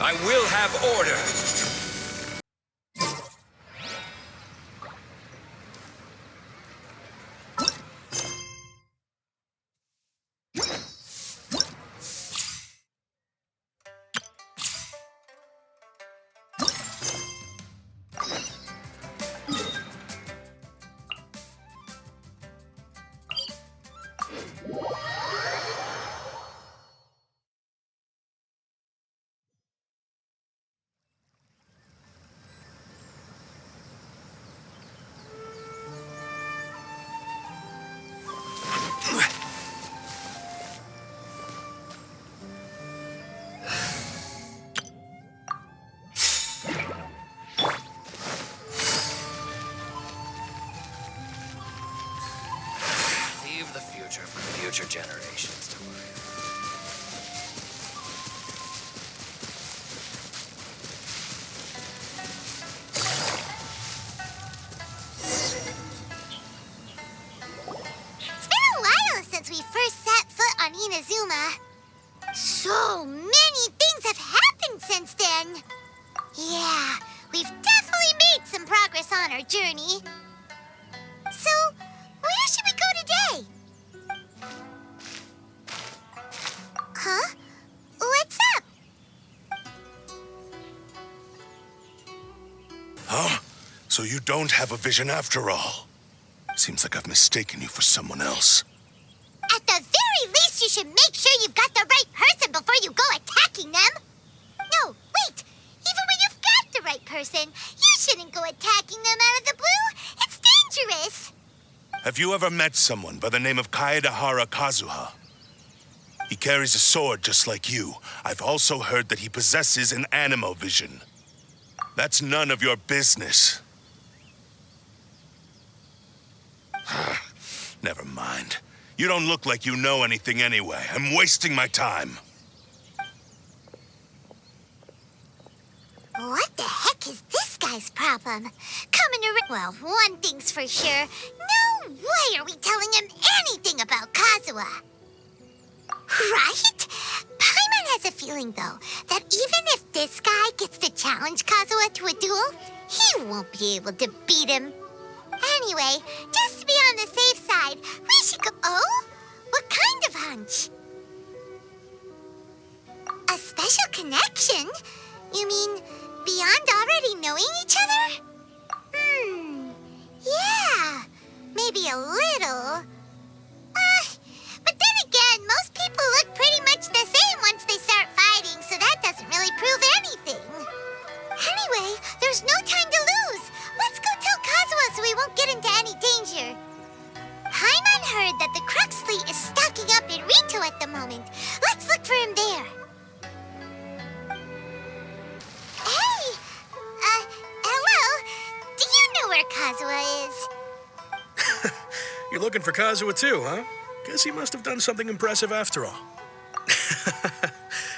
I will have order. Leave the future for future generations to worry about. It's been a while since we first set foot on Inazuma. So many things have happened since then. Yeah, we've definitely made some progress on our journey. So, where should we go today? Huh? What's up? Huh? So you don't have a vision after all? Seems like I've mistaken you for someone else. At the very least, you should make sure you've got the right person before you go attacking them. No, wait. Even when you've got the right person, you shouldn't go attacking them out of the blue. It's dangerous. Have you ever met someone by the name of Kaedahara Kazuha? He carries a sword just like you. I've also heard that he possesses an animo vision. That's none of your business. Never mind. You don't look like you know anything anyway. I'm wasting my time. What the heck is this guy's problem? Coming around. Well, one thing's for sure. No way are we telling him anything about Kazuha. Right? Paimon has a feeling, though, that even if this guy gets to challenge Kazuha to a duel, he won't be able to beat him. Anyway, just to be on the safe side, we should go... Oh? What kind of hunch? A special connection? You mean beyond already knowing each other? Yeah, maybe a little. But then again, most people look pretty much the same once they start fighting, so that doesn't really prove anything. Anyway, there's no time to lose. Let's go tell Kazuha so we won't get into any danger. Paimon heard that the Crux fleet is stocking up in Rito at the moment. Let's look for him there. Hey! Hello? Do you know where Kazuha is? You're looking for Kazuha too, huh? Guess he must have done something impressive after all.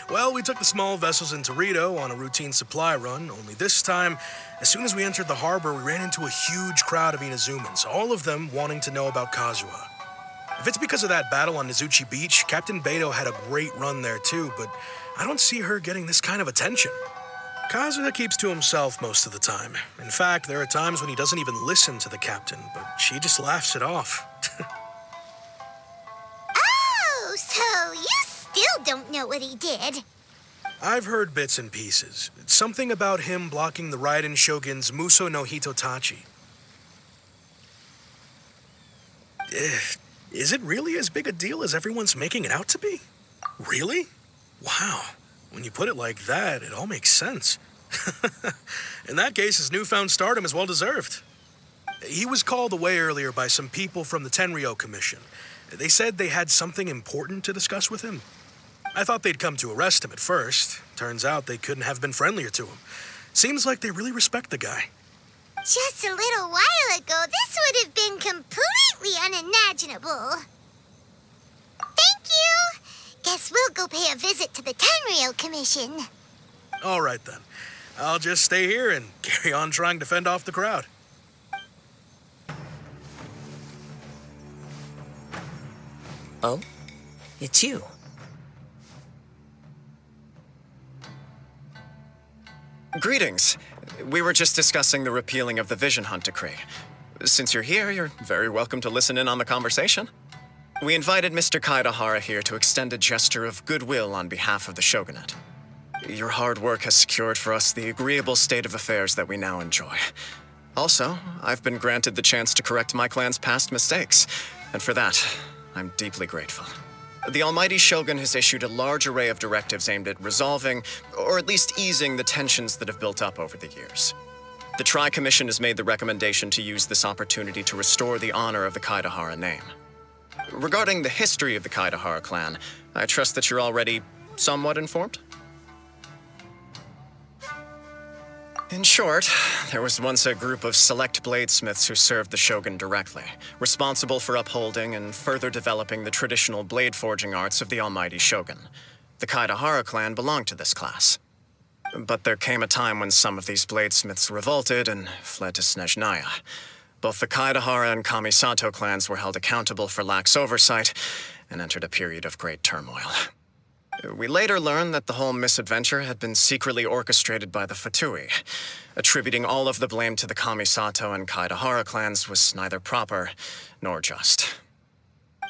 Well, we took the small vessels into Rito on a routine supply run, only this time, as soon as we entered the harbor, we ran into a huge crowd of Inazumans, all of them wanting to know about Kazuha. If it's because of that battle on Nizuchi Beach, Captain Beto had a great run there too, but I don't see her getting this kind of attention. Kazuha keeps to himself most of the time. In fact, there are times when he doesn't even listen to the captain, but she just laughs it off. Oh, so you still don't know what he did? I've heard bits and pieces. Something about him blocking the Raiden Shogun's Muso no Hitotachi. Is it really as big a deal as everyone's making it out to be? Really? Wow. When you put it like that, it all makes sense. In that case, his newfound stardom is well-deserved. He was called away earlier by some people from the Tenryo Commission. They said they had something important to discuss with him. I thought they'd come to arrest him at first. Turns out they couldn't have been friendlier to him. Seems like they really respect the guy. Just a little while ago, this would have been completely unimaginable. Thank you! Guess we'll go pay a visit to the Tenryo Commission. All right, then. I'll just stay here and carry on trying to fend off the crowd. Oh? It's you. Greetings. We were just discussing the repealing of the Vision Hunt Decree. Since you're here, you're very welcome to listen in on the conversation. We invited Mr. Kaidahara here to extend a gesture of goodwill on behalf of the Shogunate. Your hard work has secured for us the agreeable state of affairs that we now enjoy. Also, I've been granted the chance to correct my clan's past mistakes, and for that, I'm deeply grateful. The Almighty Shogun has issued a large array of directives aimed at resolving, or at least easing, the tensions that have built up over the years. The Tri-Commission has made the recommendation to use this opportunity to restore the honor of the Kaidahara name. Regarding the history of the Kaidahara clan, I trust that you're already somewhat informed? In short, there was once a group of select bladesmiths who served the Shogun directly, responsible for upholding and further developing the traditional blade forging arts of the Almighty Shogun. The Kaidahara clan belonged to this class. But there came a time when some of these bladesmiths revolted and fled to Snezhnaya. Both the Kaidahara and Kamisato clans were held accountable for lax oversight and entered a period of great turmoil. We later learned that the whole misadventure had been secretly orchestrated by the Fatui. Attributing all of the blame to the Kamisato and Kaidahara clans was neither proper nor just.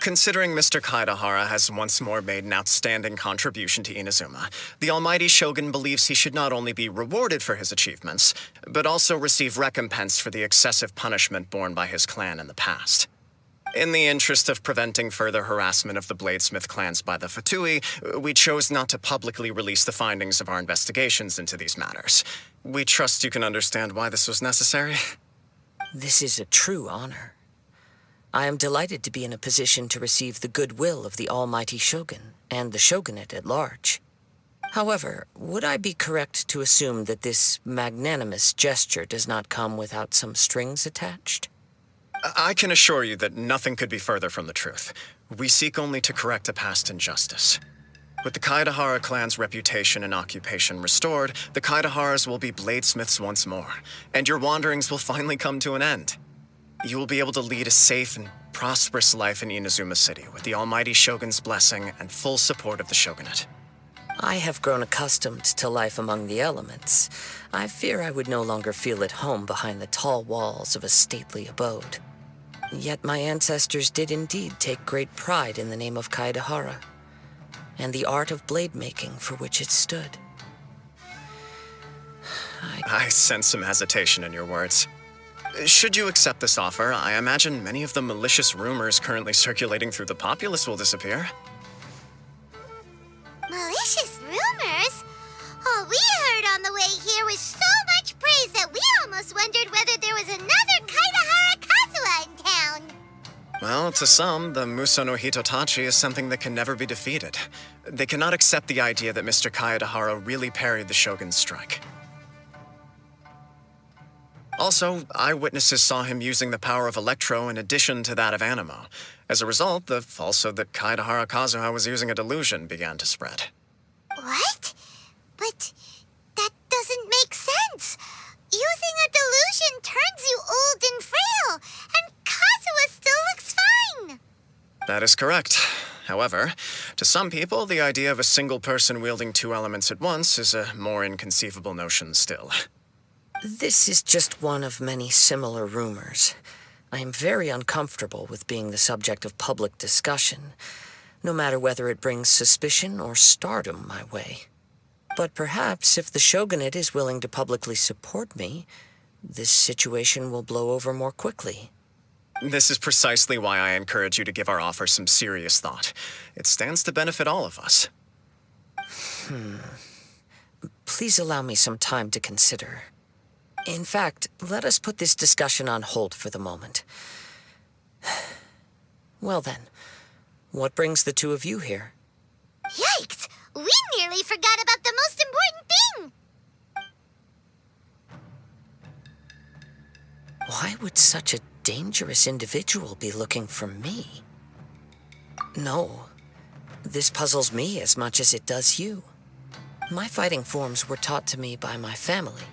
Considering Mr. Kaidahara has once more made an outstanding contribution to Inazuma, the Almighty Shogun believes he should not only be rewarded for his achievements, but also receive recompense for the excessive punishment borne by his clan in the past. In the interest of preventing further harassment of the Bladesmith clans by the Fatui, we chose not to publicly release the findings of our investigations into these matters. We trust you can understand why this was necessary. This is a true honor. I am delighted to be in a position to receive the goodwill of the Almighty Shogun and the Shogunate at large. However, would I be correct to assume that this magnanimous gesture does not come without some strings attached? I can assure you that nothing could be further from the truth. We seek only to correct a past injustice. With the Kaidahara clan's reputation and occupation restored, the Kaidaharas will be bladesmiths once more, and your wanderings will finally come to an end. You will be able to lead a safe and prosperous life in Inazuma City with the Almighty Shogun's blessing and full support of the Shogunate. I have grown accustomed to life among the elements. I fear I would no longer feel at home behind the tall walls of a stately abode. Yet my ancestors did indeed take great pride in the name of Kaidahara, and the art of blade making for which it stood. I sense some hesitation in your words. Should you accept this offer, I imagine many of the malicious rumors currently circulating through the populace will disappear. Malicious rumors? All we heard on the way here was so much praise that we almost wondered whether there was another Kaidahara Kazuha in town. Well, to some, the Muso no Hitotachi is something that can never be defeated. They cannot accept the idea that Mr. Kaidahara really parried the Shogun's strike. Also, eyewitnesses saw him using the power of Electro in addition to that of Animo. As a result, the falsehood that Kaidahara Kazuha was using a delusion began to spread. What? But that doesn't make sense. Using a delusion turns you old and frail, and Kazuha still looks fine. That is correct. However, to some people, the idea of a single person wielding two elements at once is a more inconceivable notion still. This is just one of many similar rumors. I am very uncomfortable with being the subject of public discussion, no matter whether it brings suspicion or stardom my way. But perhaps if the Shogunate is willing to publicly support me, this situation will blow over more quickly. This is precisely why I encourage you to give our offer some serious thought. It stands to benefit all of us. Please allow me some time to consider. In fact, let us put this discussion on hold for the moment. Well then, what brings the two of you here? Yikes! We nearly forgot about the most important thing! Why would such a dangerous individual be looking for me? No, this puzzles me as much as it does you. My fighting forms were taught to me by my family,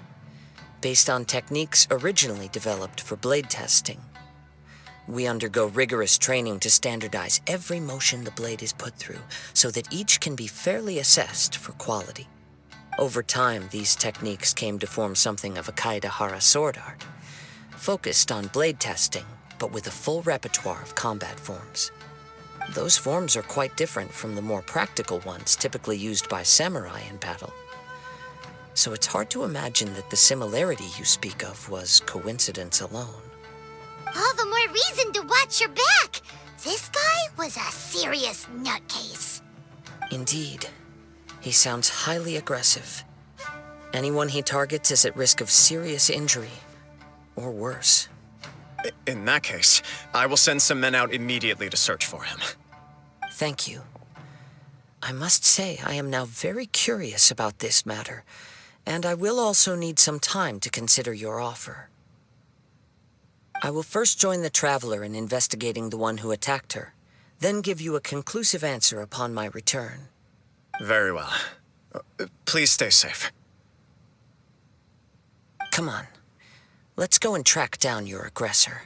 based on techniques originally developed for blade testing. We undergo rigorous training to standardize every motion the blade is put through, so that each can be fairly assessed for quality. Over time, these techniques came to form something of a Kaedehara sword art, focused on blade testing, but with a full repertoire of combat forms. Those forms are quite different from the more practical ones typically used by samurai in battle. So it's hard to imagine that the similarity you speak of was coincidence alone. All the more reason to watch your back. This guy was a serious nutcase. Indeed. He sounds highly aggressive. Anyone he targets is at risk of serious injury, or worse. In that case, I will send some men out immediately to search for him. Thank you. I must say I am now very curious about this matter, and I will also need some time to consider your offer. I will first join the Traveler in investigating the one who attacked her, then give you a conclusive answer upon my return. Very well. Please stay safe. Come on. Let's go and track down your aggressor.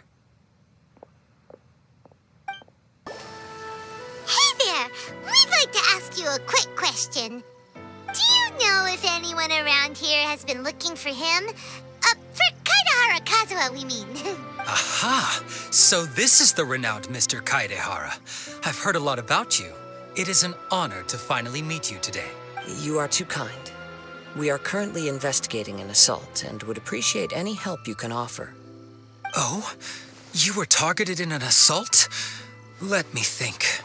Hey there! We'd like to ask you a quick question. Do you know if anyone around here has been looking for him? For Kaedehara Kazuha, we mean. Aha! So this is the renowned Mr. Kaedehara. I've heard a lot about you. It is an honor to finally meet you today. You are too kind. We are currently investigating an assault and would appreciate any help you can offer. Oh? You were targeted in an assault? Let me think.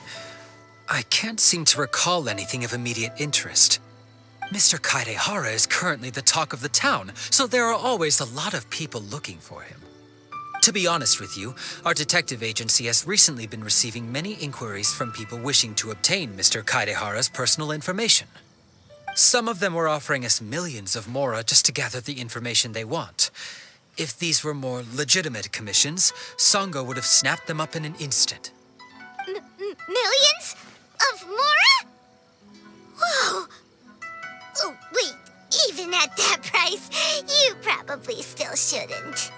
I can't seem to recall anything of immediate interest. Mr. Kaedehara is currently the talk of the town, so there are always a lot of people looking for him. To be honest with you, our detective agency has recently been receiving many inquiries from people wishing to obtain Mr. Kaedehara's personal information. Some of them were offering us millions of mora just to gather the information they want. If these were more legitimate commissions, Sango would have snapped them up in an instant. Millions? Of mora? Whoa! Oh, wait, even at that price, you probably still shouldn't.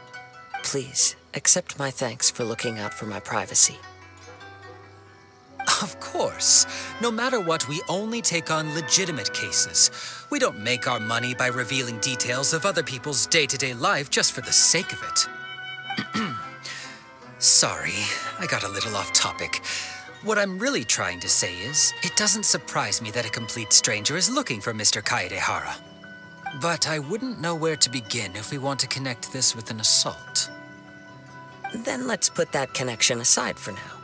Please, accept my thanks for looking out for my privacy. Of course. No matter what, we only take on legitimate cases. We don't make our money by revealing details of other people's day-to-day life just for the sake of it. Sorry, I got a little off topic. What I'm really trying to say is, it doesn't surprise me that a complete stranger is looking for Mr. Kaedehara. But I wouldn't know where to begin if we want to connect this with an assault. Then let's put that connection aside for now.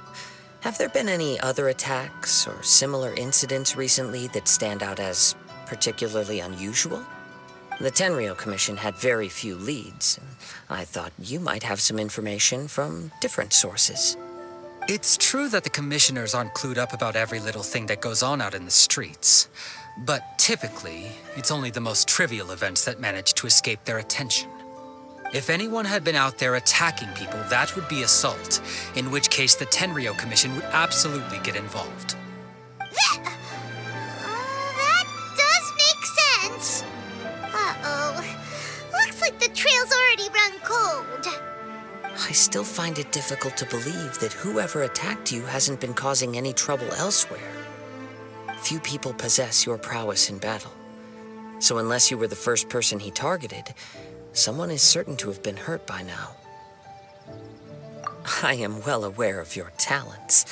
Have there been any other attacks or similar incidents recently that stand out as particularly unusual? The Tenryou Commission had very few leads, and I thought you might have some information from different sources. It's true that the commissioners aren't clued up about every little thing that goes on out in the streets. But typically, it's only the most trivial events that manage to escape their attention. If anyone had been out there attacking people, that would be assault, in which case the Tenryou Commission would absolutely get involved. That does make sense. Uh-oh. Looks like the trail's already run cold. I still find it difficult to believe that whoever attacked you hasn't been causing any trouble elsewhere. Few people possess your prowess in battle. So unless you were the first person he targeted, someone is certain to have been hurt by now. I am well aware of your talents.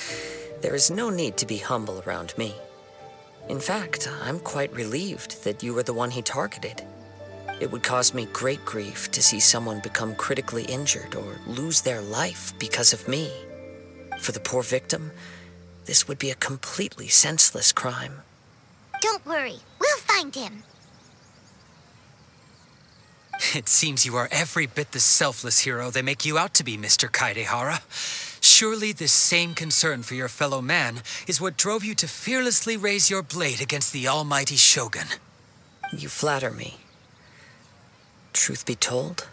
There is no need to be humble around me. In fact, I'm quite relieved that you were the one he targeted. It would cause me great grief to see someone become critically injured or lose their life because of me. For the poor victim, this would be a completely senseless crime. Don't worry, we'll find him. It seems you are every bit the selfless hero they make you out to be, Mr. Kaedehara. Surely this same concern for your fellow man is what drove you to fearlessly raise your blade against the almighty Shogun. You flatter me. Truth be told,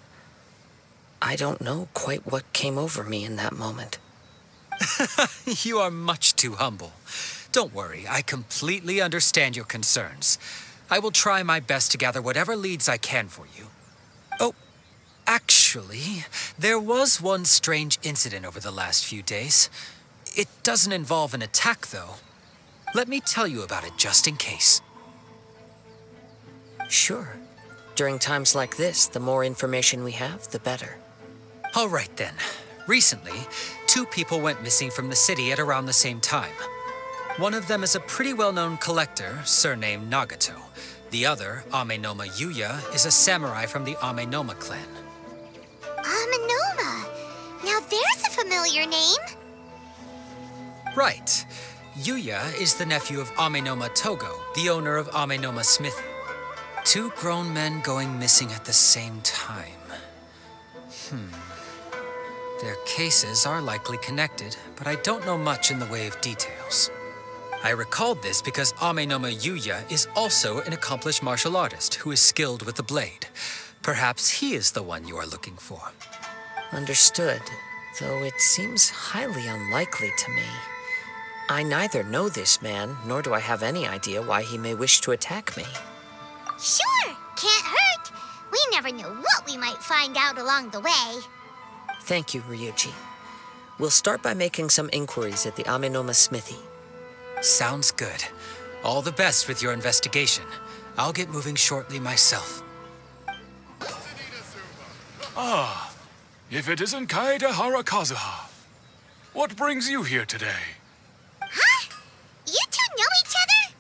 I don't know quite what came over me in that moment. You are much too humble. Don't worry, I completely understand your concerns. I will try my best to gather whatever leads I can for you. Oh, actually, there was one strange incident over the last few days. It doesn't involve an attack, though. Let me tell you about it just in case. Sure. During times like this, the more information we have, the better. All right then. Recently, 2 people went missing from the city at around the same time. One of them is a pretty well-known collector, surnamed Nagato. The other, Amenoma Yuya, is a samurai from the Amenoma clan. Amenoma. Now there's a familiar name. Right. Yuya is the nephew of Amenoma Togo, the owner of Amenoma Smithy. 2 grown men going missing at the same time. Their cases are likely connected, but I don't know much in the way of details. I recalled this because Amenoma Yuya is also an accomplished martial artist who is skilled with the blade. Perhaps he is the one you are looking for. Understood, though it seems highly unlikely to me. I neither know this man, nor do I have any idea why he may wish to attack me. Sure, can't hurt. We never know what we might find out along the way. Thank you, Ryuji. We'll start by making some inquiries at the Amenoma Smithy. Sounds good. All the best with your investigation. I'll get moving shortly myself. Ah, if it isn't Kaedehara Kazuha. What brings you here today? Huh? You 2 know each other?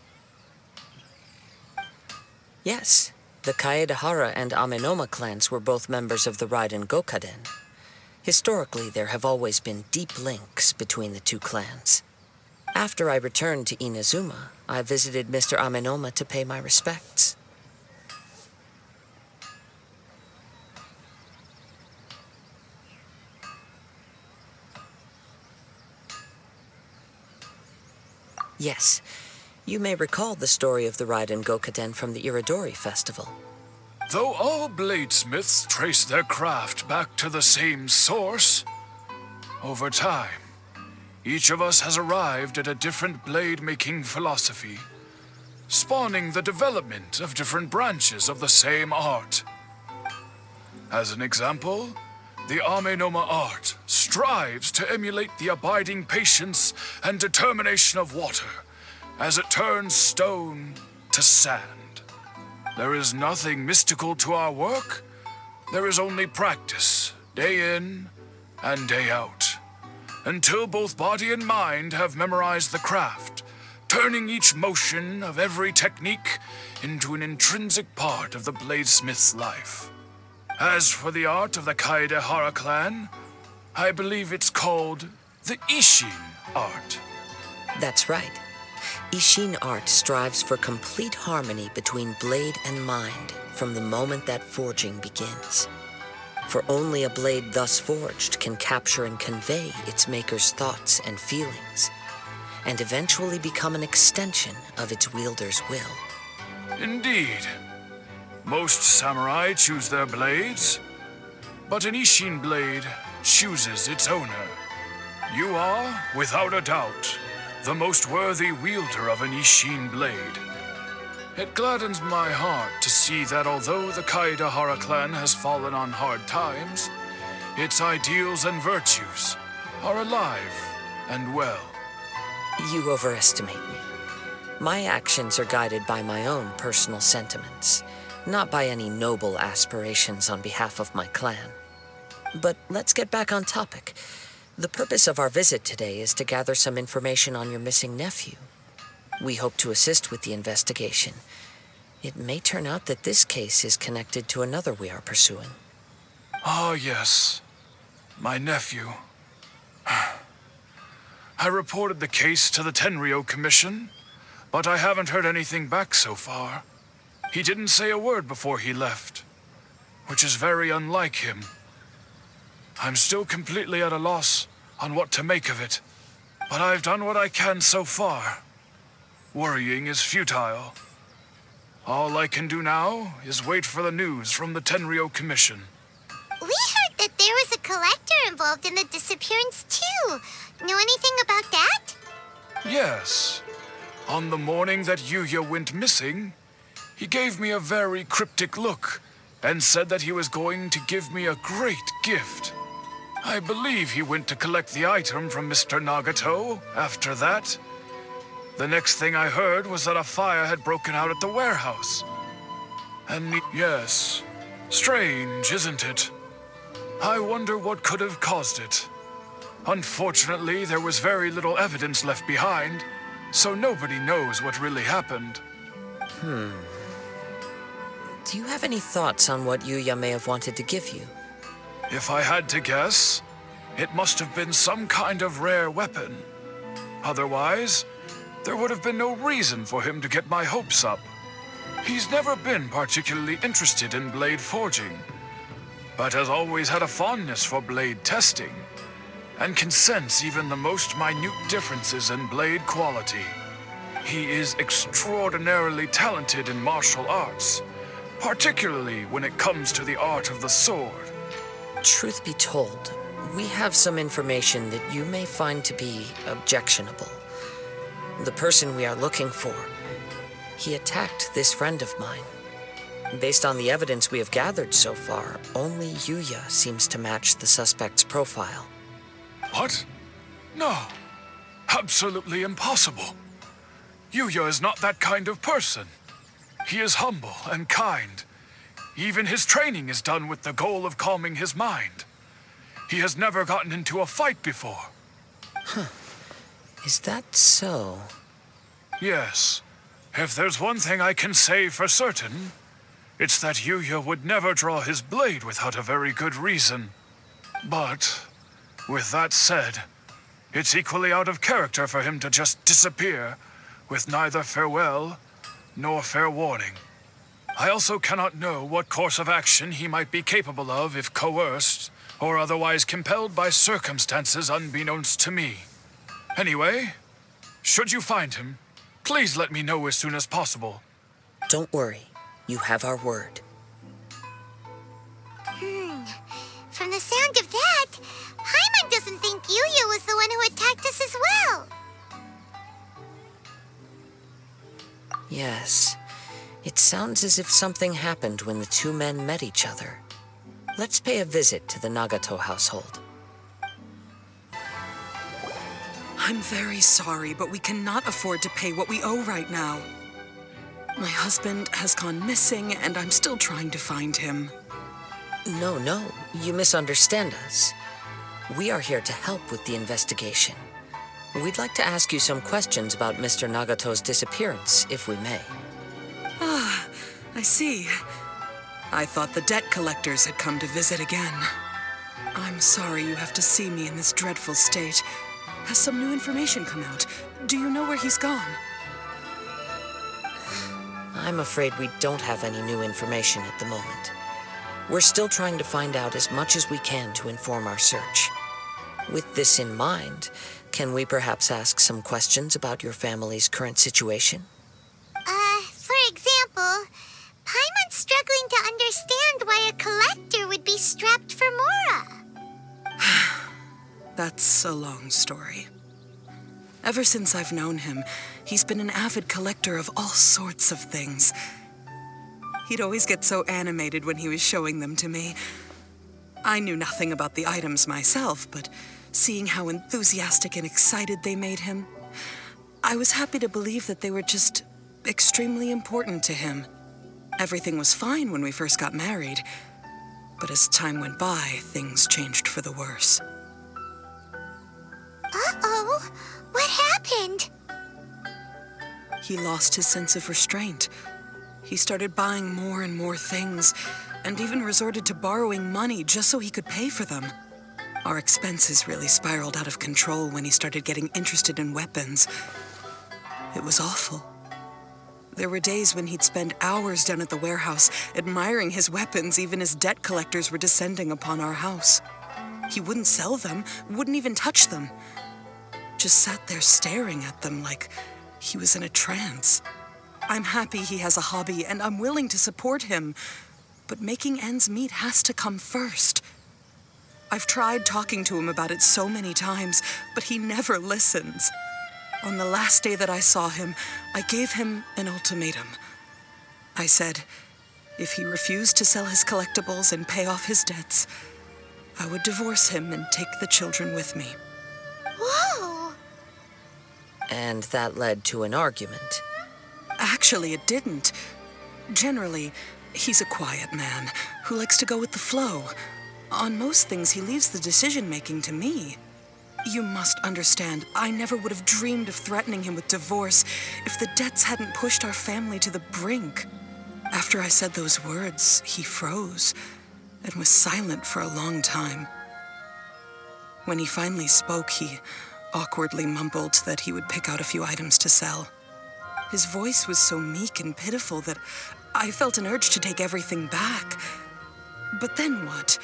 Yes, the Kaedehara and Amenoma clans were both members of the Raiden Gokaden. Historically, there have always been deep links between the 2 clans. After I returned to Inazuma, I visited Mr. Amenoma to pay my respects. Yes, you may recall the story of the Raiden Gokaden from the Iridori Festival. Though all bladesmiths trace their craft back to the same source, over time, each of us has arrived at a different blade-making philosophy, spawning the development of different branches of the same art. As an example, the Amenoma art strives to emulate the abiding patience and determination of water as it turns stone to sand. There is nothing mystical to our work. There is only practice, day in and day out, until both body and mind have memorized the craft, turning each motion of every technique into an intrinsic part of the bladesmith's life. As for the art of the Kaedehara clan, I believe it's called the Ishin art. That's right. Ishin art strives for complete harmony between blade and mind from the moment that forging begins. For only a blade thus forged can capture and convey its maker's thoughts and feelings, and eventually become an extension of its wielder's will. Indeed. Most samurai choose their blades, but an Ishin blade chooses its owner. You are, without a doubt, the most worthy wielder of an Ishin blade. It gladdens my heart to see that although the Kaedehara clan has fallen on hard times, its ideals and virtues are alive and well. You overestimate me. My actions are guided by my own personal sentiments, not by any noble aspirations on behalf of my clan. But let's get back on topic. The purpose of our visit today is to gather some information on your missing nephew. We hope to assist with the investigation. It may turn out that this case is connected to another we are pursuing. Ah, yes. My nephew. I reported the case to the Tenryo Commission, but I haven't heard anything back so far. He didn't say a word before he left, which is very unlike him. I'm still completely at a loss on what to make of it, but I've done what I can so far. Worrying is futile. All I can do now is wait for the news from the Tenryo Commission. We heard that there was a collector involved in the disappearance, too. Know anything about that? Yes. On the morning that Yuya went missing, he gave me a very cryptic look and said that he was going to give me a great gift. I believe he went to collect the item from Mr. Nagato after that. The next thing I heard was that a fire had broken out at the warehouse. Yes. Strange, isn't it? I wonder what could have caused it. Unfortunately, there was very little evidence left behind, so nobody knows what really happened. Do you have any thoughts on what Yuya may have wanted to give you? If I had to guess, it must have been some kind of rare weapon. Otherwise, there would have been no reason for him to get my hopes up. He's never been particularly interested in blade forging, but has always had a fondness for blade testing, and can sense even the most minute differences in blade quality. He is extraordinarily talented in martial arts, particularly when it comes to the art of the sword. Truth be told, we have some information that you may find to be objectionable. The person we are looking for, he attacked this friend of mine. Based on the evidence we have gathered so far, only Yuya seems to match the suspect's profile. What? No. Absolutely impossible. Yuya is not that kind of person. He is humble and kind. Even his training is done with the goal of calming his mind. He has never gotten into a fight before. Is that so? Yes. If there's one thing I can say for certain, it's that Yuya would never draw his blade without a very good reason. But, with that said, it's equally out of character for him to just disappear with neither farewell nor fair warning. I also cannot know what course of action he might be capable of if coerced or otherwise compelled by circumstances unbeknownst to me. Anyway, should you find him, please let me know as soon as possible. Don't worry. You have our word. From the sound of that, Paimon doesn't think Yuya was the one who attacked us as well. Yes. It sounds as if something happened when the two men met each other. Let's pay a visit to the Nagato household. I'm very sorry, but we cannot afford to pay what we owe right now. My husband has gone missing, and I'm still trying to find him. No, you misunderstand us. We are here to help with the investigation. We'd like to ask you some questions about Mr. Nagato's disappearance, if we may. Ah, I see. I thought the debt collectors had come to visit again. I'm sorry you have to see me in this dreadful state. Has some new information come out? Do you know where he's gone? I'm afraid we don't have any new information at the moment. We're still trying to find out as much as we can to inform our search. With this in mind, can we perhaps ask some questions about your family's current situation? For example, Paimon's struggling to understand why a collector would be strapped for Mora. That's a long story. Ever since I've known him, he's been an avid collector of all sorts of things. He'd always get so animated when he was showing them to me. I knew nothing about the items myself, but seeing how enthusiastic and excited they made him, I was happy to believe that they were just extremely important to him. Everything was fine when we first got married, but as time went by, things changed for the worse. Uh-oh, what happened? He lost his sense of restraint. He started buying more and more things, and even resorted to borrowing money just so he could pay for them. Our expenses really spiraled out of control when he started getting interested in weapons. It was awful. There were days when he'd spend hours down at the warehouse admiring his weapons even as debt collectors were descending upon our house. He wouldn't sell them, wouldn't even touch them. Just sat there staring at them like he was in a trance. I'm happy he has a hobby and I'm willing to support him, but making ends meet has to come first. I've tried talking to him about it so many times, but he never listens. On the last day that I saw him, I gave him an ultimatum. I said, if he refused to sell his collectibles and pay off his debts, I would divorce him and take the children with me. Whoa! And that led to an argument. Actually, it didn't. Generally, he's a quiet man who likes to go with the flow. On most things, he leaves the decision-making to me. You must understand, I never would have dreamed of threatening him with divorce if the debts hadn't pushed our family to the brink. After I said those words, he froze and was silent for a long time. When he finally spoke, he awkwardly mumbled that he would pick out a few items to sell. His voice was so meek and pitiful that I felt an urge to take everything back. But then what?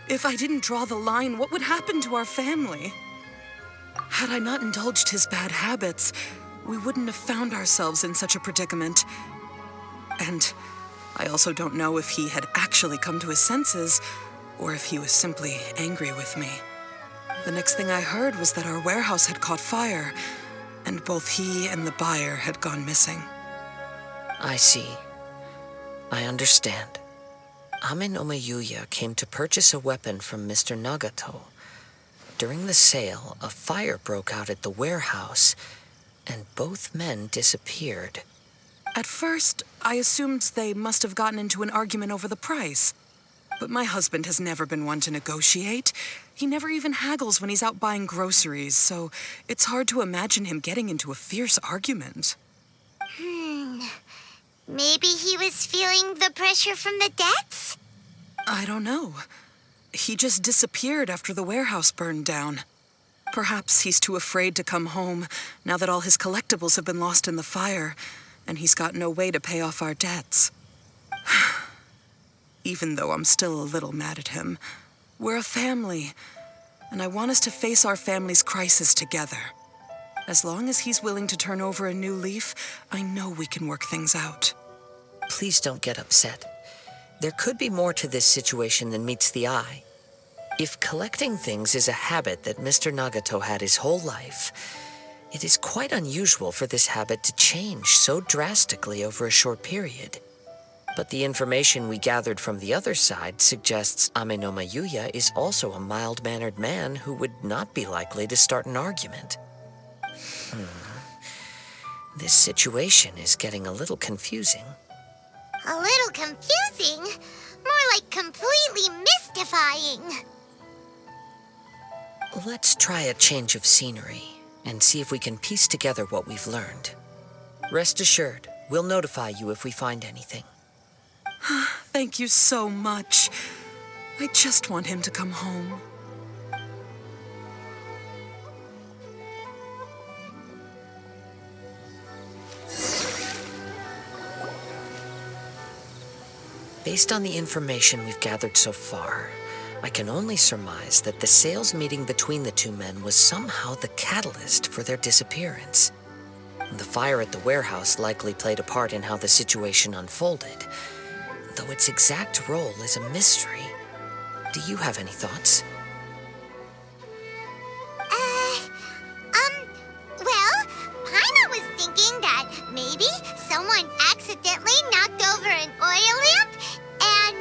If I didn't draw the line, what would happen to our family? Had I not indulged his bad habits, we wouldn't have found ourselves in such a predicament. And I also don't know if he had actually come to his senses, or if he was simply angry with me. The next thing I heard was that our warehouse had caught fire, and both he and the buyer had gone missing. I see. I understand. Ame no Yuya came to purchase a weapon from Mr. Nagato. During the sale, a fire broke out at the warehouse, and both men disappeared. At first, I assumed they must have gotten into an argument over the price. But my husband has never been one to negotiate. He never even haggles when he's out buying groceries, so it's hard to imagine him getting into a fierce argument. Maybe he was feeling the pressure from the debts? I don't know. He just disappeared after the warehouse burned down. Perhaps he's too afraid to come home now that all his collectibles have been lost in the fire, and he's got no way to pay off our debts. Even though I'm still a little mad at him, we're a family, and I want us to face our family's crisis together. As long as he's willing to turn over a new leaf, I know we can work things out. Please don't get upset. There could be more to this situation than meets the eye. If collecting things is a habit that Mr. Nagato had his whole life, it is quite unusual for this habit to change so drastically over a short period. But the information we gathered from the other side suggests Ame no Yuya is also a mild-mannered man who would not be likely to start an argument. This situation is getting a little confusing. A little confusing? More like completely mystifying. Let's try a change of scenery and see if we can piece together what we've learned. Rest assured, we'll notify you if we find anything. Thank you so much. I just want him to come home. Based on the information we've gathered so far, I can only surmise that the sales meeting between the two men was somehow the catalyst for their disappearance. The fire at the warehouse likely played a part in how the situation unfolded, though its exact role is a mystery. Do you have any thoughts? Well, Paimon was thinking that maybe someone accidentally knocked over an oil lamp and,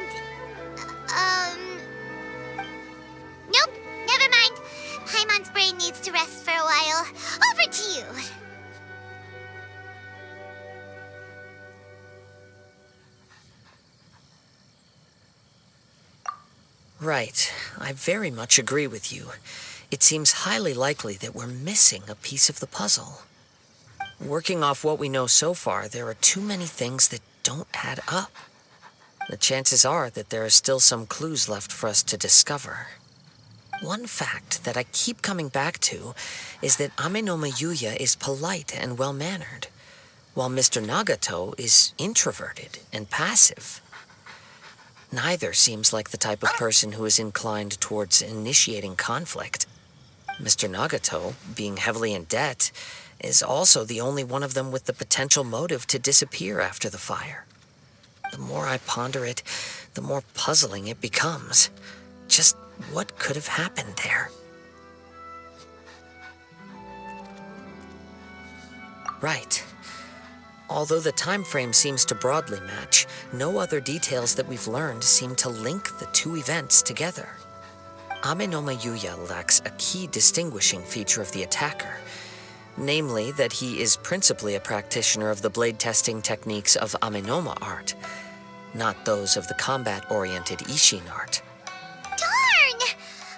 nope, never mind. Paimon's brain needs to rest for a while. Over to you. Right. I very much agree with you. It seems highly likely that we're missing a piece of the puzzle. Working off what we know so far, there are too many things that don't add up. The chances are that there are still some clues left for us to discover. One fact that I keep coming back to is that Ame no Yuya is polite and well-mannered, while Mr. Nagato is introverted and passive. Neither seems like the type of person who is inclined towards initiating conflict. Mr. Nagato, being heavily in debt, is also the only one of them with the potential motive to disappear after the fire. The more I ponder it, the more puzzling it becomes. Just what could have happened there? Right. Although the time frame seems to broadly match, no other details that we've learned seem to link the two events together. Ame no Yuya lacks a key distinguishing feature of the attacker, Namely, that he is principally a practitioner of the blade testing techniques of Amenoma art, not those of the combat-oriented Ishin art. Darn!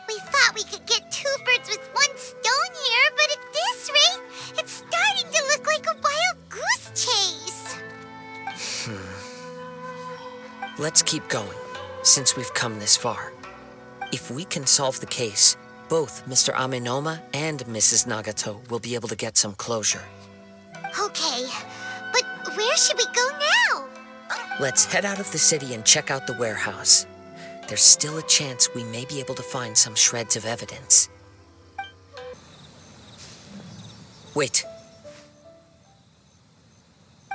We thought we could get two birds with one stone here, but at this rate, it's starting to look like a wild goose chase. Let's keep going, since we've come this far. If we can solve the case, both Mr. Amenoma and Mrs. Nagato will be able to get some closure. Okay, but where should we go now? Let's head out of the city and check out the warehouse. There's still a chance we may be able to find some shreds of evidence. Wait.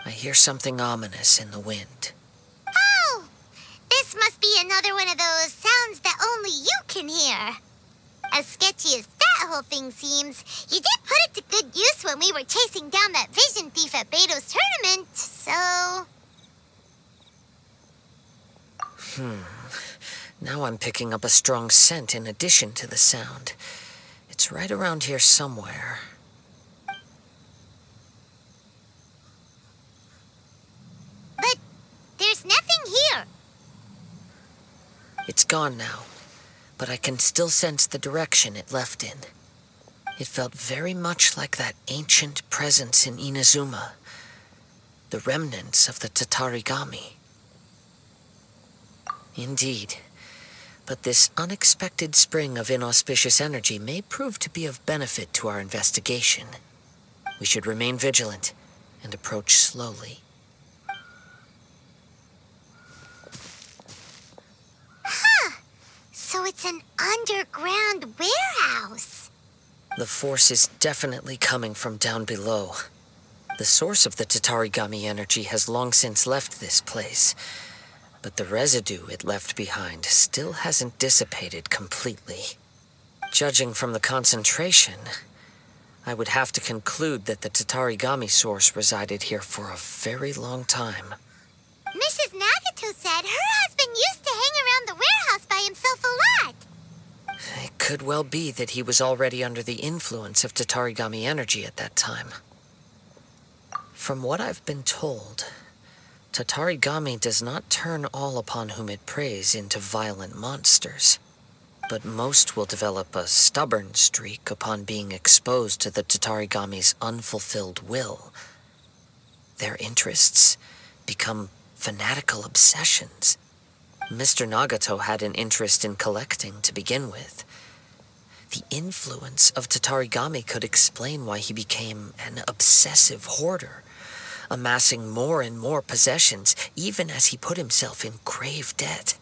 I hear something ominous in the wind. Oh! This must be another one of those sounds that only you can hear. As sketchy as that whole thing seems, you did put it to good use when we were chasing down that vision thief at Beto's tournament, so... Now I'm picking up a strong scent in addition to the sound. It's right around here somewhere. But there's nothing here. It's gone now, but I can still sense the direction it left in. It felt very much like that ancient presence in Inazuma, the remnants of the Tatarigami. Indeed, but this unexpected spring of inauspicious energy may prove to be of benefit to our investigation. We should remain vigilant and approach slowly. So it's an underground warehouse. The force is definitely coming from down below. The source of the Tatarigami energy has long since left this place, but the residue it left behind still hasn't dissipated completely. Judging from the concentration, I would have to conclude that the Tatarigami source resided here for a very long time. Mrs. Nagato said her husband used to hang around the warehouse by himself a lot. It could well be that he was already under the influence of Tatarigami energy at that time. From what I've been told, Tatarigami does not turn all upon whom it preys into violent monsters, but most will develop a stubborn streak upon being exposed to the Tatarigami's unfulfilled will. Their interests become fanatical obsessions. Mr. Nagato had an interest in collecting to begin with. The influence of Tatarigami could explain why he became an obsessive hoarder, amassing more and more possessions, even as he put himself in grave debt.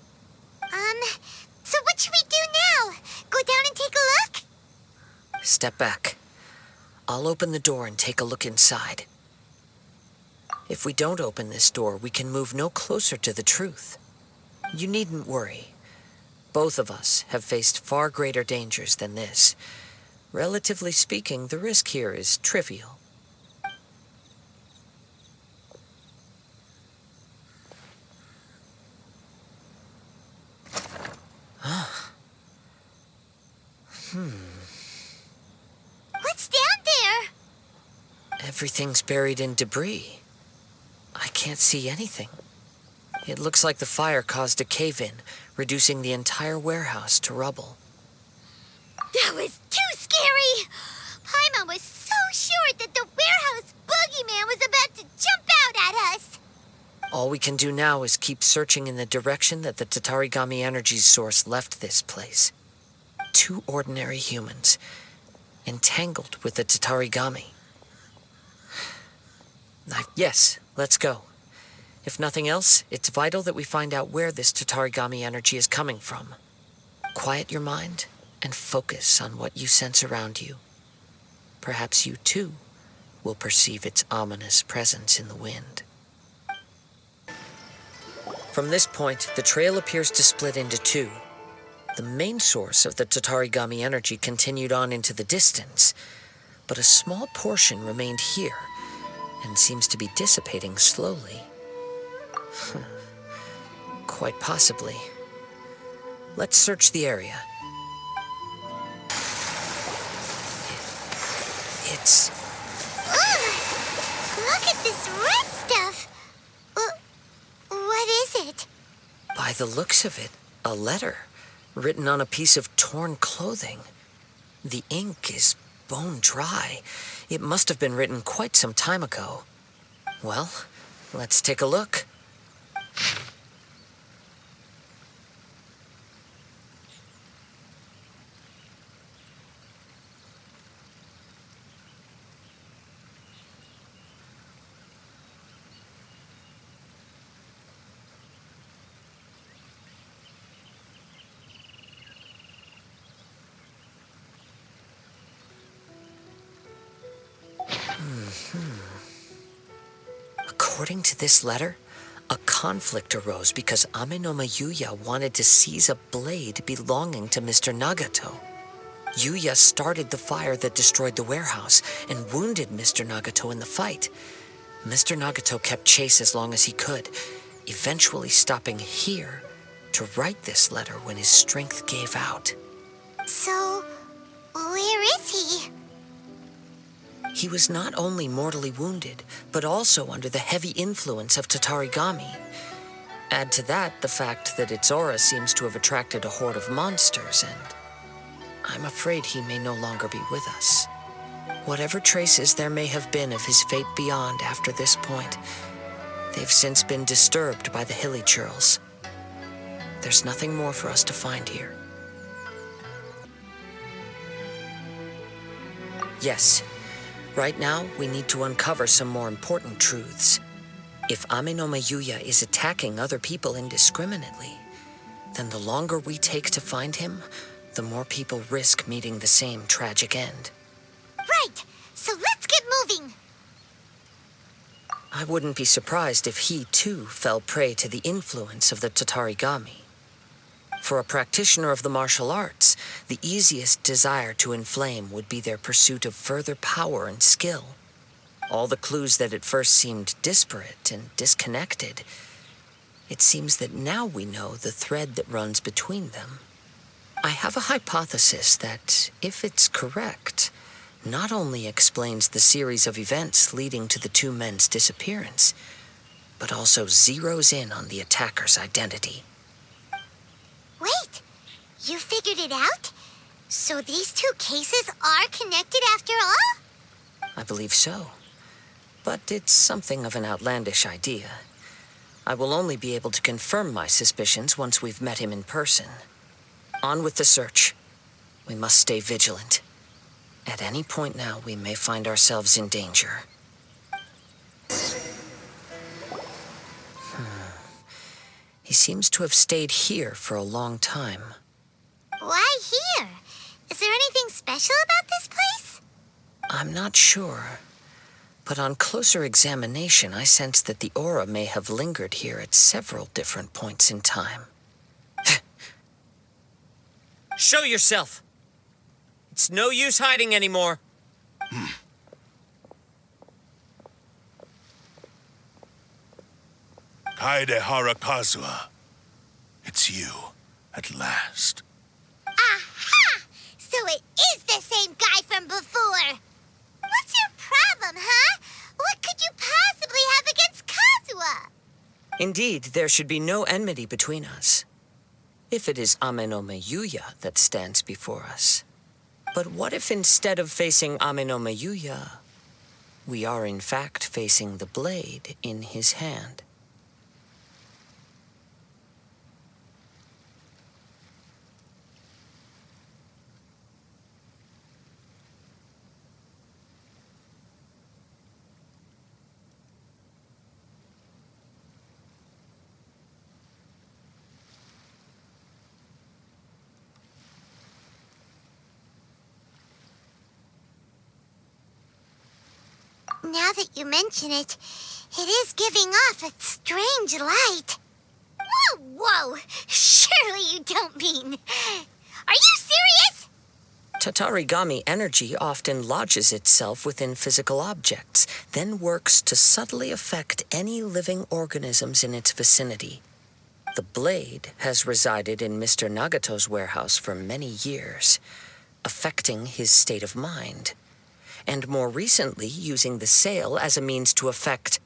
So what should we do now? Go down and take a look? Step back. I'll open the door and take a look inside. If we don't open this door, we can move no closer to the truth. You needn't worry. Both of us have faced far greater dangers than this. Relatively speaking, the risk here is trivial. What's down there? Everything's buried in debris. I can't see anything. It looks like the fire caused a cave-in, reducing the entire warehouse to rubble. That was too scary! Paimon was so sure that the warehouse boogeyman was about to jump out at us! All we can do now is keep searching in the direction that the Tatarigami energy source left this place. Two ordinary humans, entangled with the Tatarigami. Yes, let's go. If nothing else, it's vital that we find out where this Tatarigami energy is coming from. Quiet your mind and focus on what you sense around you. Perhaps you, too, will perceive its ominous presence in the wind. From this point, the trail appears to split into two. The main source of the Tatarigami energy continued on into the distance, but a small portion remained here and seems to be dissipating slowly. Quite possibly. Let's search the area. It's Look at this red stuff. What is it? By the looks of it, a letter written on a piece of torn clothing. The ink is bone dry. It must have been written quite some time ago. Well, let's take a look. According to this letter, a conflict arose because Ame no Yuya wanted to seize a blade belonging to Mr. Nagato. Yuya started the fire that destroyed the warehouse and wounded Mr. Nagato in the fight. Mr. Nagato kept chase as long as he could, eventually stopping here to write this letter when his strength gave out. So, where is he? He was not only mortally wounded, but also under the heavy influence of Tatarigami. Add to that the fact that its aura seems to have attracted a horde of monsters, and I'm afraid he may no longer be with us. Whatever traces there may have been of his fate beyond after this point, they've since been disturbed by the hilly churls. There's nothing more for us to find here. Yes. Right now, we need to uncover some more important truths. If Ame no Yuya is attacking other people indiscriminately, then the longer we take to find him, the more people risk meeting the same tragic end. Right, so let's get moving. I wouldn't be surprised if he, too, fell prey to the influence of the Tatarigami. For a practitioner of the martial arts, the easiest desire to inflame would be their pursuit of further power and skill. All the clues that at first seemed disparate and disconnected, it seems that now we know the thread that runs between them. I have a hypothesis that, if it's correct, not only explains the series of events leading to the two men's disappearance, but also zeroes in on the attacker's identity. Wait, you figured it out? So these two cases are connected after all? I believe so. But it's something of an outlandish idea. I will only be able to confirm my suspicions once we've met him in person. On with the search. We must stay vigilant. At any point now, we may find ourselves in danger. He seems to have stayed here for a long time. Why here? Is there anything special about this place? I'm not sure. But on closer examination, I sense that the aura may have lingered here at several different points in time. Show yourself! It's no use hiding anymore. Kaedehara Kazuha. It's you, at last. Aha! So it is the same guy from before. What's your problem, huh? What could you possibly have against Kazuha? Indeed, there should be no enmity between us. If it is Ame no Yuya that stands before us. But what if instead of facing Ame no Yuya, we are in fact facing the blade in his hand? Now that you mention it, it is giving off a strange light. Whoa, whoa! Surely you don't mean... Are you serious? Tatarigami energy often lodges itself within physical objects, then works to subtly affect any living organisms in its vicinity. The blade has resided in Mr. Nagato's warehouse for many years, affecting his state of mind. and more recently using the sail as a means to affect,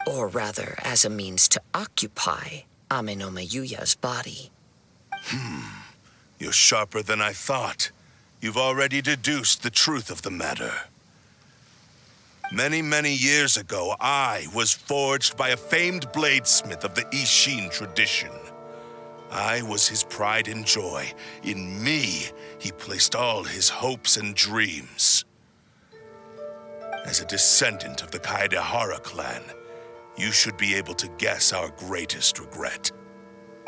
or rather, as a means to occupy, Ame no Mayuya's body. You're sharper than I thought. You've already deduced the truth of the matter. Many, many years ago, I was forged by a famed bladesmith of the Ishin tradition. I was his pride and joy. In me, he placed all his hopes and dreams. As a descendant of the Kaedehara clan, you should be able to guess our greatest regret.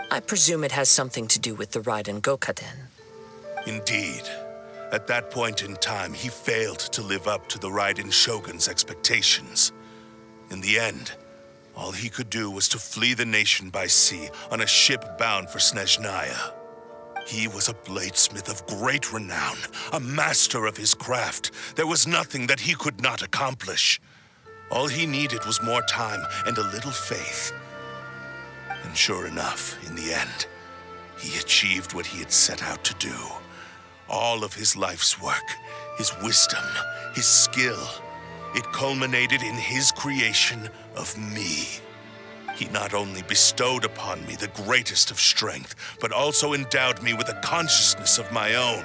I presume it has something to do with the Raiden Gokaden. Indeed. At that point in time, he failed to live up to the Raiden Shogun's expectations. In the end, all he could do was to flee the nation by sea on a ship bound for Snezhnaya. He was a bladesmith of great renown, a master of his craft. There was nothing that he could not accomplish. All he needed was more time and a little faith. And sure enough, in the end, he achieved what he had set out to do. All of his life's work, his wisdom, his skill, it culminated in his creation of me. He not only bestowed upon me the greatest of strength, but also endowed me with a consciousness of my own.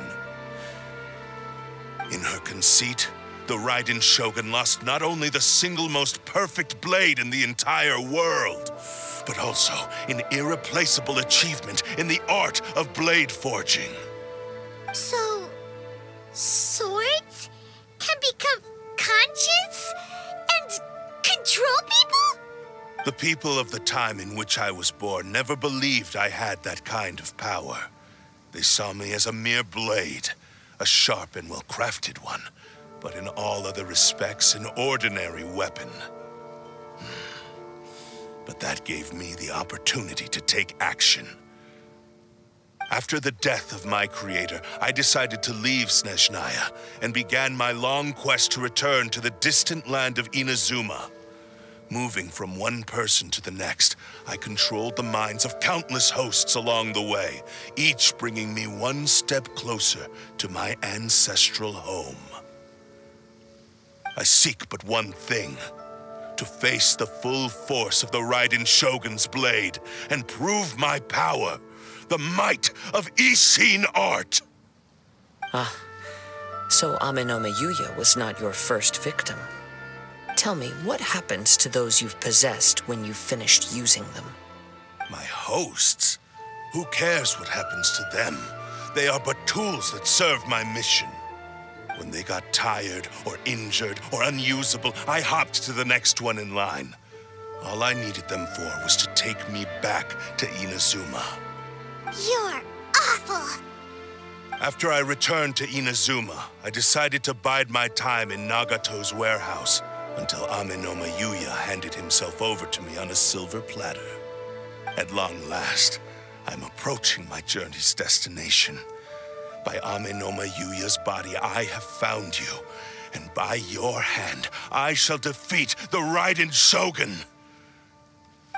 In her conceit, the Raiden Shogun lost not only the single most perfect blade in the entire world, but also an irreplaceable achievement in the art of blade forging. So, swords can become conscious and control people? The people of the time in which I was born never believed I had that kind of power. They saw me as a mere blade, a sharp and well-crafted one, but in all other respects an ordinary weapon. But that gave me the opportunity to take action. After the death of my creator, I decided to leave Snezhnaya and began my long quest to return to the distant land of Inazuma. Moving from one person to the next, I controlled the minds of countless hosts along the way, each bringing me one step closer to my ancestral home. I seek but one thing: to face the full force of the Raiden Shogun's blade and prove my power, the might of Ishin art. So Ame no Mayuya was not your first victim. Tell me, what happens to those you've possessed when you've finished using them? My hosts? Who cares what happens to them? They are but tools that serve my mission. When they got tired or injured or unusable, I hopped to the next one in line. All I needed them for was to take me back to Inazuma. You're awful. After I returned to Inazuma, I decided to bide my time in Nagato's warehouse until Ame no Mayuya handed himself over to me on a silver platter. At long last, I'm approaching my journey's destination. By Ame no Mayuya's body, I have found you, and by your hand, I shall defeat the Raiden Shogun.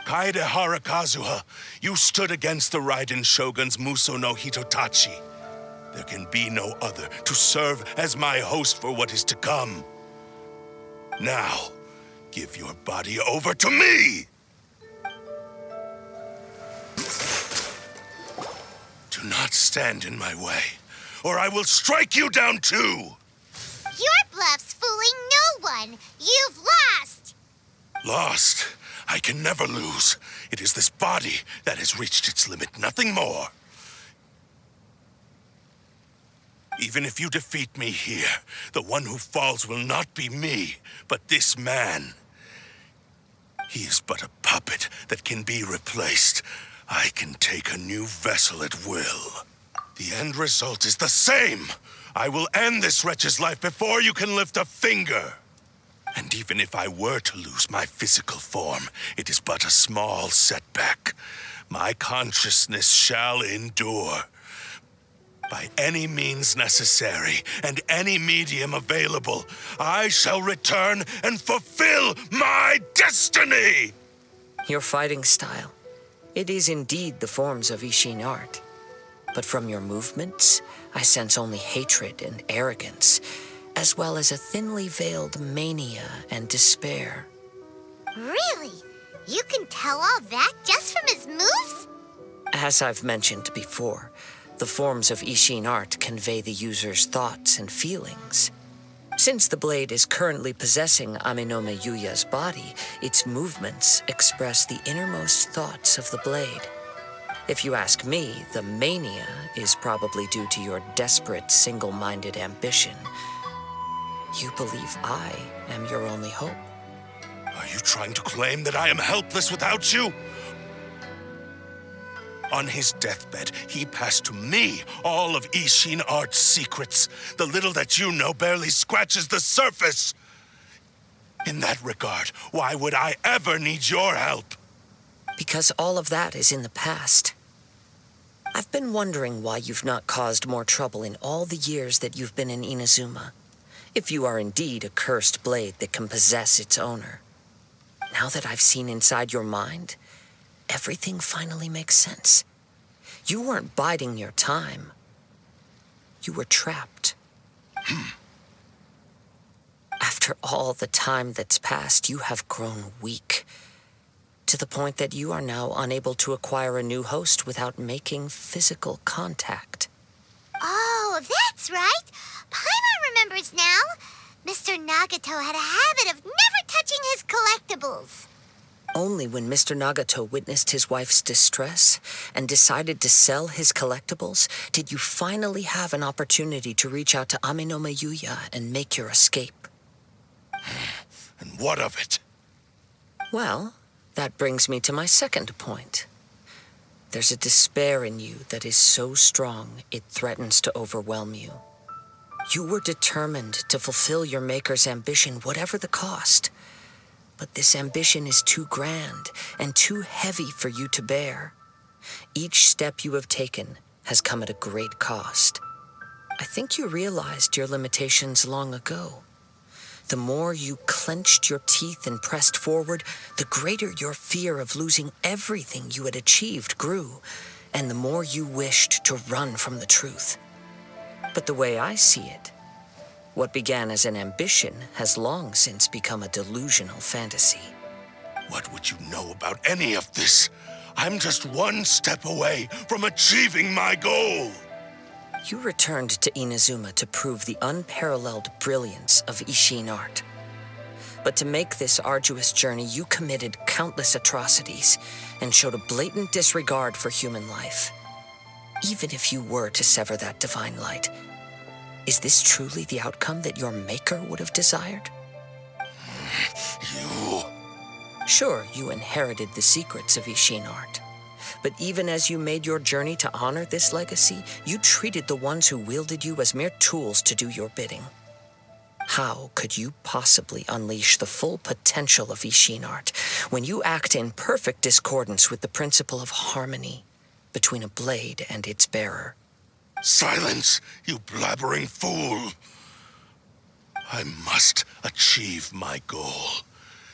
Kaedehara Kazuha, you stood against the Raiden Shogun's Muso no Hitotachi. There can be no other to serve as my host for what is to come. Now, give your body over to me! Do not stand in my way, or I will strike you down too! Your bluff's fooling no one. You've lost. Lost? I can never lose. It is this body that has reached its limit, nothing more. Even if you defeat me here, the one who falls will not be me, but this man. He is but a puppet that can be replaced. I can take a new vessel at will. The end result is the same. I will end this wretch's life before you can lift a finger. And even if I were to lose my physical form, it is but a small setback. My consciousness shall endure. By any means necessary, and any medium available, I shall return and fulfill my destiny! Your fighting style. It is indeed the forms of Ishin art. But from your movements, I sense only hatred and arrogance. as well as a thinly veiled mania and despair. Really? You can tell all that just from his moves? As I've mentioned before, the forms of Ishin art convey the user's thoughts and feelings. Since the blade is currently possessing Aminome Yuya's body, its movements express the innermost thoughts of the blade. If you ask me, the mania is probably due to your desperate, single-minded ambition. You believe I am your only hope. Are you trying to claim that I am helpless without you? On his deathbed, he passed to me all of Ishin Art's secrets. The little that you know barely scratches the surface. In that regard, why would I ever need your help? Because all of that is in the past. I've been wondering why you've not caused more trouble in all the years that you've been in Inazuma. If you are indeed a cursed blade that can possess its owner. Now that I've seen inside your mind, everything finally makes sense. You weren't biding your time. You were trapped. After all the time that's passed, you have grown weak. To the point that you are now unable to acquire a new host without making physical contact. Oh, that's right. Paimon remembers now. Mr. Nagato had a habit of never touching his collectibles. Only when Mr. Nagato witnessed his wife's distress and decided to sell his collectibles did you finally have an opportunity to reach out to Aminome Yuya and make your escape. And what of it? Well, that brings me to my second point. There's a despair in you that is so strong it threatens to overwhelm you. You were determined to fulfill your maker's ambition, whatever the cost. But this ambition is too grand and too heavy for you to bear. Each step you have taken has come at a great cost. I think you realized your limitations long ago. The more you clenched your teeth and pressed forward, the greater your fear of losing everything you had achieved grew, and the more you wished to run from the truth. But the way I see it, what began as an ambition has long since become a delusional fantasy. What would you know about any of this? I'm just one step away from achieving my goal. You returned to Inazuma to prove the unparalleled brilliance of Ishin art. But to make this arduous journey, you committed countless atrocities and showed a blatant disregard for human life. Even if you were to sever that divine light, is this truly the outcome that your maker would have desired? You... Sure, you inherited the secrets of Ishin art. But even as you made your journey to honor this legacy, you treated the ones who wielded you as mere tools to do your bidding. How could you possibly unleash the full potential of Ishin art when you act in perfect discordance with the principle of harmony between a blade and its bearer? Silence, you blabbering fool! I must achieve my goal.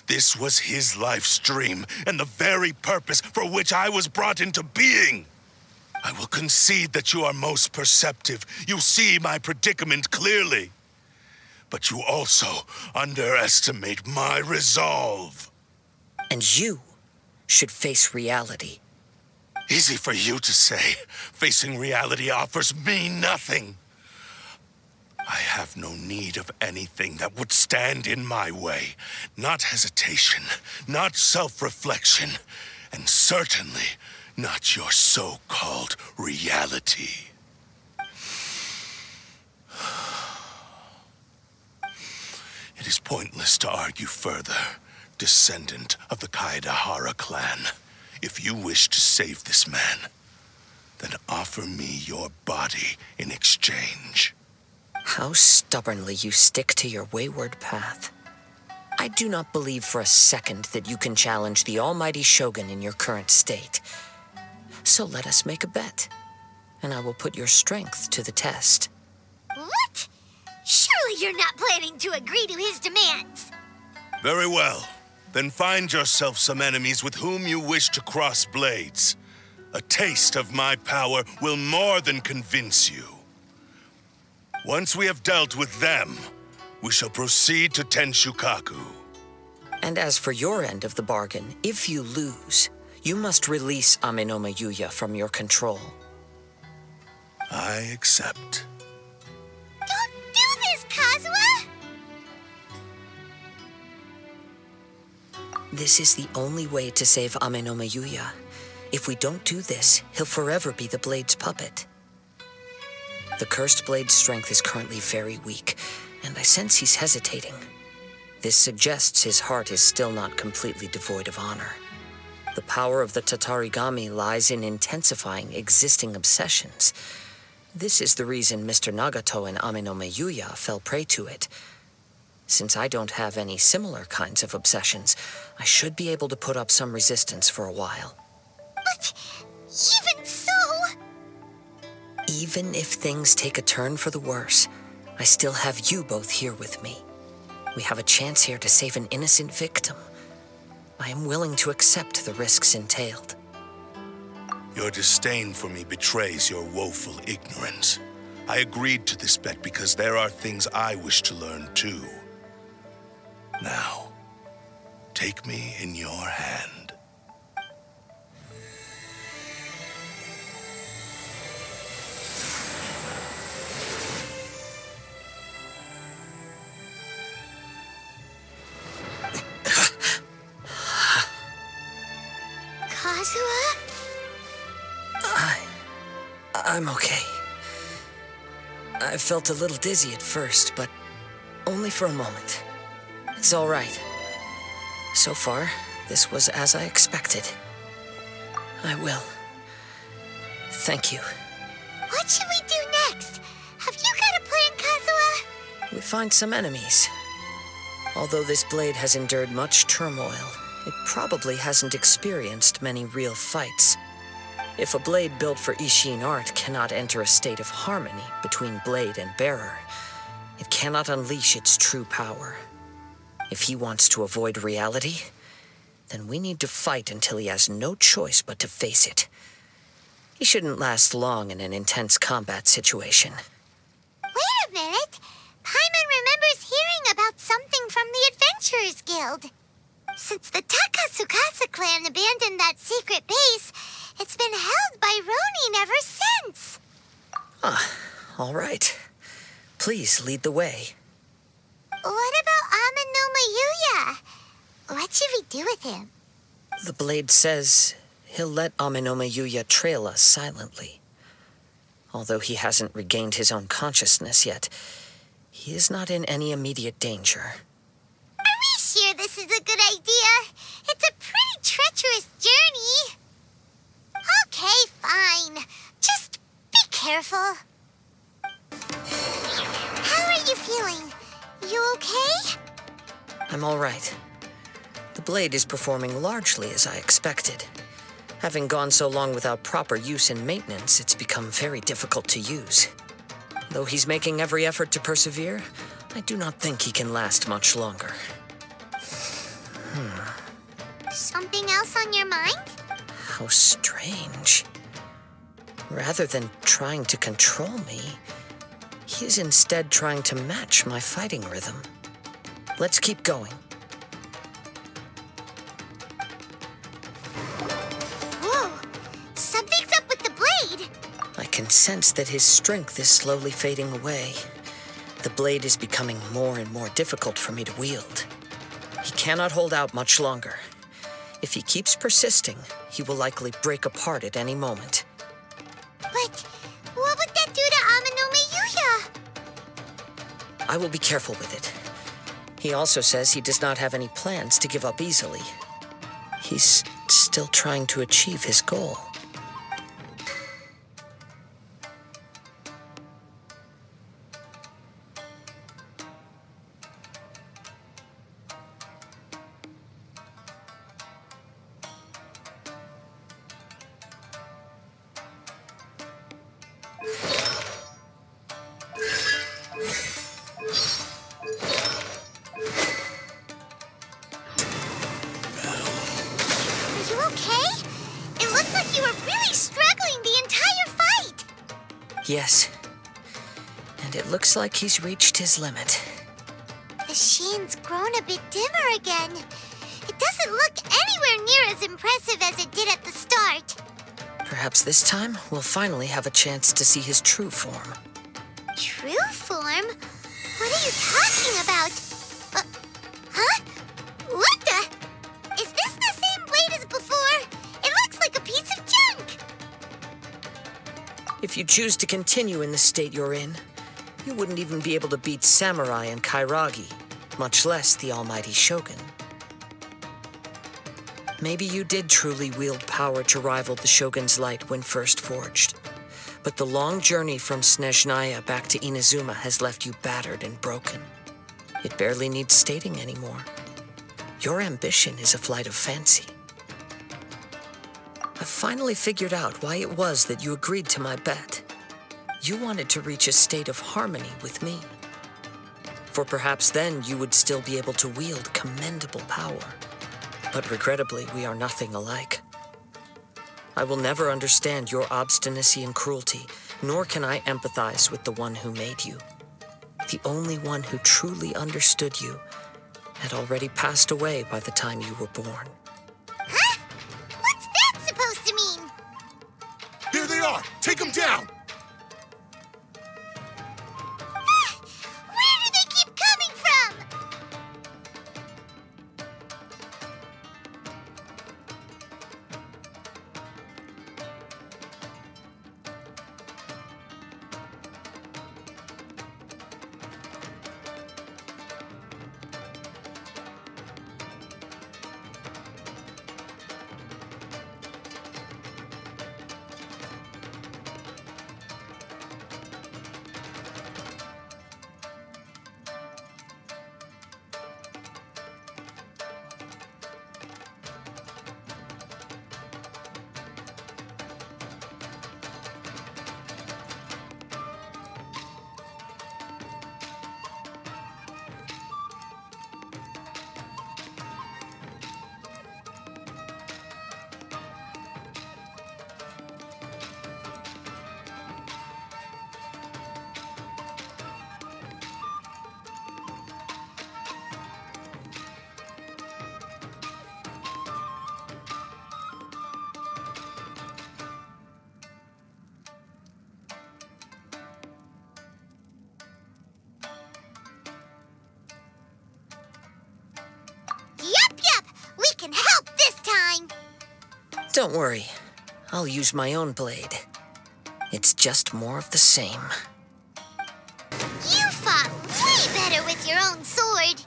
This was his life's dream, and the very purpose for which I was brought into being. I will concede that you are most perceptive. You see my predicament clearly. But you also underestimate my resolve. And you should face reality. Easy for you to say. Facing reality offers me nothing. I have no need of anything that would stand in my way. Not hesitation, not self-reflection, and certainly not your so-called reality. It is pointless to argue further, descendant of the Kaedahara clan. If you wish to save this man, then offer me your body in exchange. How stubbornly you stick to your wayward path. I do not believe for a second that you can challenge the almighty Shogun in your current state. So let us make a bet, and I will put your strength to the test. What? Surely you're not planning to agree to his demands. Very well. Then find yourself some enemies with whom you wish to cross blades. A taste of my power will more than convince you. Once we have dealt with them, we shall proceed to Tenshukaku. And as for your end of the bargain, if you lose, you must release Amenoma Yuya from your control. I accept. Don't do this, Kazuha! This is the only way to save Amenoma Yuya. If we don't do this, he'll forever be the Blade's puppet. The Cursed Blade's strength is currently very weak, and I sense he's hesitating. This suggests his heart is still not completely devoid of honor. The power of the Tatarigami lies in intensifying existing obsessions. This is the reason Mr. Nagato and Amenoma Yuya fell prey to it. Since I don't have any similar kinds of obsessions, I should be able to put up some resistance for a while. But even so... Even if things take a turn for the worse, I still have you both here with me. We have a chance here to save an innocent victim. I am willing to accept the risks entailed. Your disdain for me betrays your woeful ignorance. I agreed to this bet because there are things I wish to learn too. Now, take me in your hand. Kazuha? I'm okay. I felt a little dizzy at first, but only for a moment. It's all right. So far, this was as I expected. I will. Thank you. What should we do next? Have you got a plan, Kazuha? We find some enemies. Although this blade has endured much turmoil, it probably hasn't experienced many real fights. If a blade built for Ishin art cannot enter a state of harmony between blade and bearer, it cannot unleash its true power. If he wants to avoid reality, then we need to fight until he has no choice but to face it. He shouldn't last long in an intense combat situation. Wait a minute. Paimon remembers hearing about something from the Adventurers Guild. Since the Takasukasa clan abandoned that secret base, it's been held by Ronin ever since. All right. Please lead the way. What about Amenoma Yuya? What should we do with him? The blade says he'll let Amenoma Yuya trail us silently. Although he hasn't regained his own consciousness yet, he is not in any immediate danger. Are we sure this is a good idea? It's a pretty treacherous journey. Okay, fine. Just be careful. How are you feeling? You okay? I'm all right. The blade is performing largely as I expected. Having gone so long without proper use and maintenance, it's become very difficult to use. Though he's making every effort to persevere, I do not think he can last much longer. Something else on your mind? How strange. Rather than trying to control me, he is instead trying to match my fighting rhythm. Let's keep going. Whoa! Something's up with the blade! I can sense that his strength is slowly fading away. The blade is becoming more and more difficult for me to wield. He cannot hold out much longer. If he keeps persisting, he will likely break apart at any moment. But what would that do to Amenoma Yuya? I will be careful with it. He also says he does not have any plans to give up easily. He's still trying to achieve his goal. Are you okay? It looked like you were really struggling the entire fight. Yes. And it looks like he's reached his limit. The shine's grown a bit dimmer again. It doesn't look anywhere near as impressive as it did at the start. Perhaps this time we'll finally have a chance to see his true form. True form? What are you talking about? Huh? What the? Is this the same blade as before? It looks like a piece of junk. If you choose to continue in the state you're in, you wouldn't even be able to beat Samurai and Kairagi, much less the almighty Shogun. Maybe you did truly wield power to rival the Shogun's light when first forged. But the long journey from Snezhnaya back to Inazuma has left you battered and broken. It barely needs stating anymore. Your ambition is a flight of fancy. I've finally figured out why it was that you agreed to my bet. You wanted to reach a state of harmony with me. For perhaps then you would still be able to wield commendable power. But regrettably, we are nothing alike. I will never understand your obstinacy and cruelty, nor can I empathize with the one who made you. The only one who truly understood you had already passed away by the time you were born. Huh? What's that supposed to mean? There they are! Take them down! Where do they keep coming from? Yup, we can help this time. Don't worry, I'll use my own blade. It's just more of the same. You fought way better with your own sword.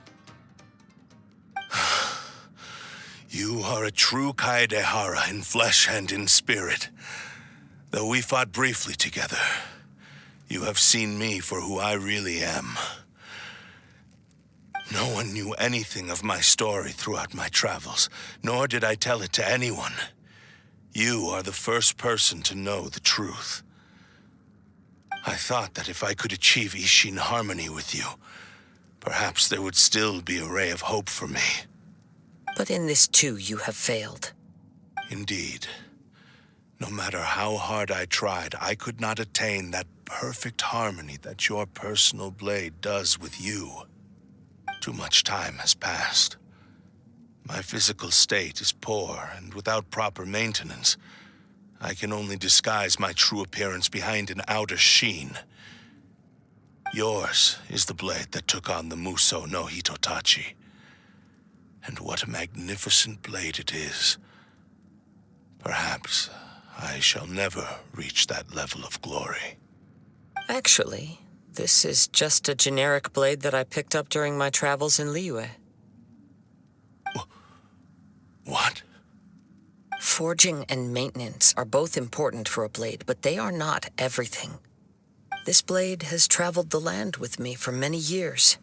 You are a true Kaedehara in flesh and in spirit. Though we fought briefly together, you have seen me for who I really am. No one knew anything of my story throughout my travels, nor did I tell it to anyone. You are the first person to know the truth. I thought that if I could achieve Ishin harmony with you, perhaps there would still be a ray of hope for me. But in this too, you have failed. Indeed. No matter how hard I tried, I could not attain that perfect harmony that your personal blade does with you. Too much time has passed. My physical state is poor, and without proper maintenance, I can only disguise my true appearance behind an outer sheen. Yours is the blade that took on the Muso no Hitotachi. And what a magnificent blade it is. Perhaps I shall never reach that level of glory. Actually, this is just a generic blade that I picked up during my travels in Liyue. What? Forging and maintenance are both important for a blade, but they are not everything. This blade has traveled the land with me for many years,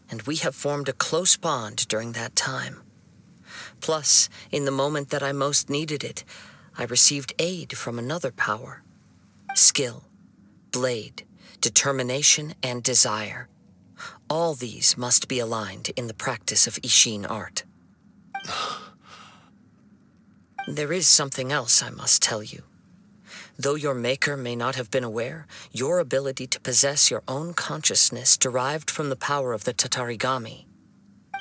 and we have formed a close bond during that time. Plus, in the moment that I most needed it, I received aid from another power. Skill, blade, determination, and desire. All these must be aligned in the practice of Ishin art. There is something else I must tell you. Though your maker may not have been aware, your ability to possess your own consciousness derived from the power of the Tatarigami.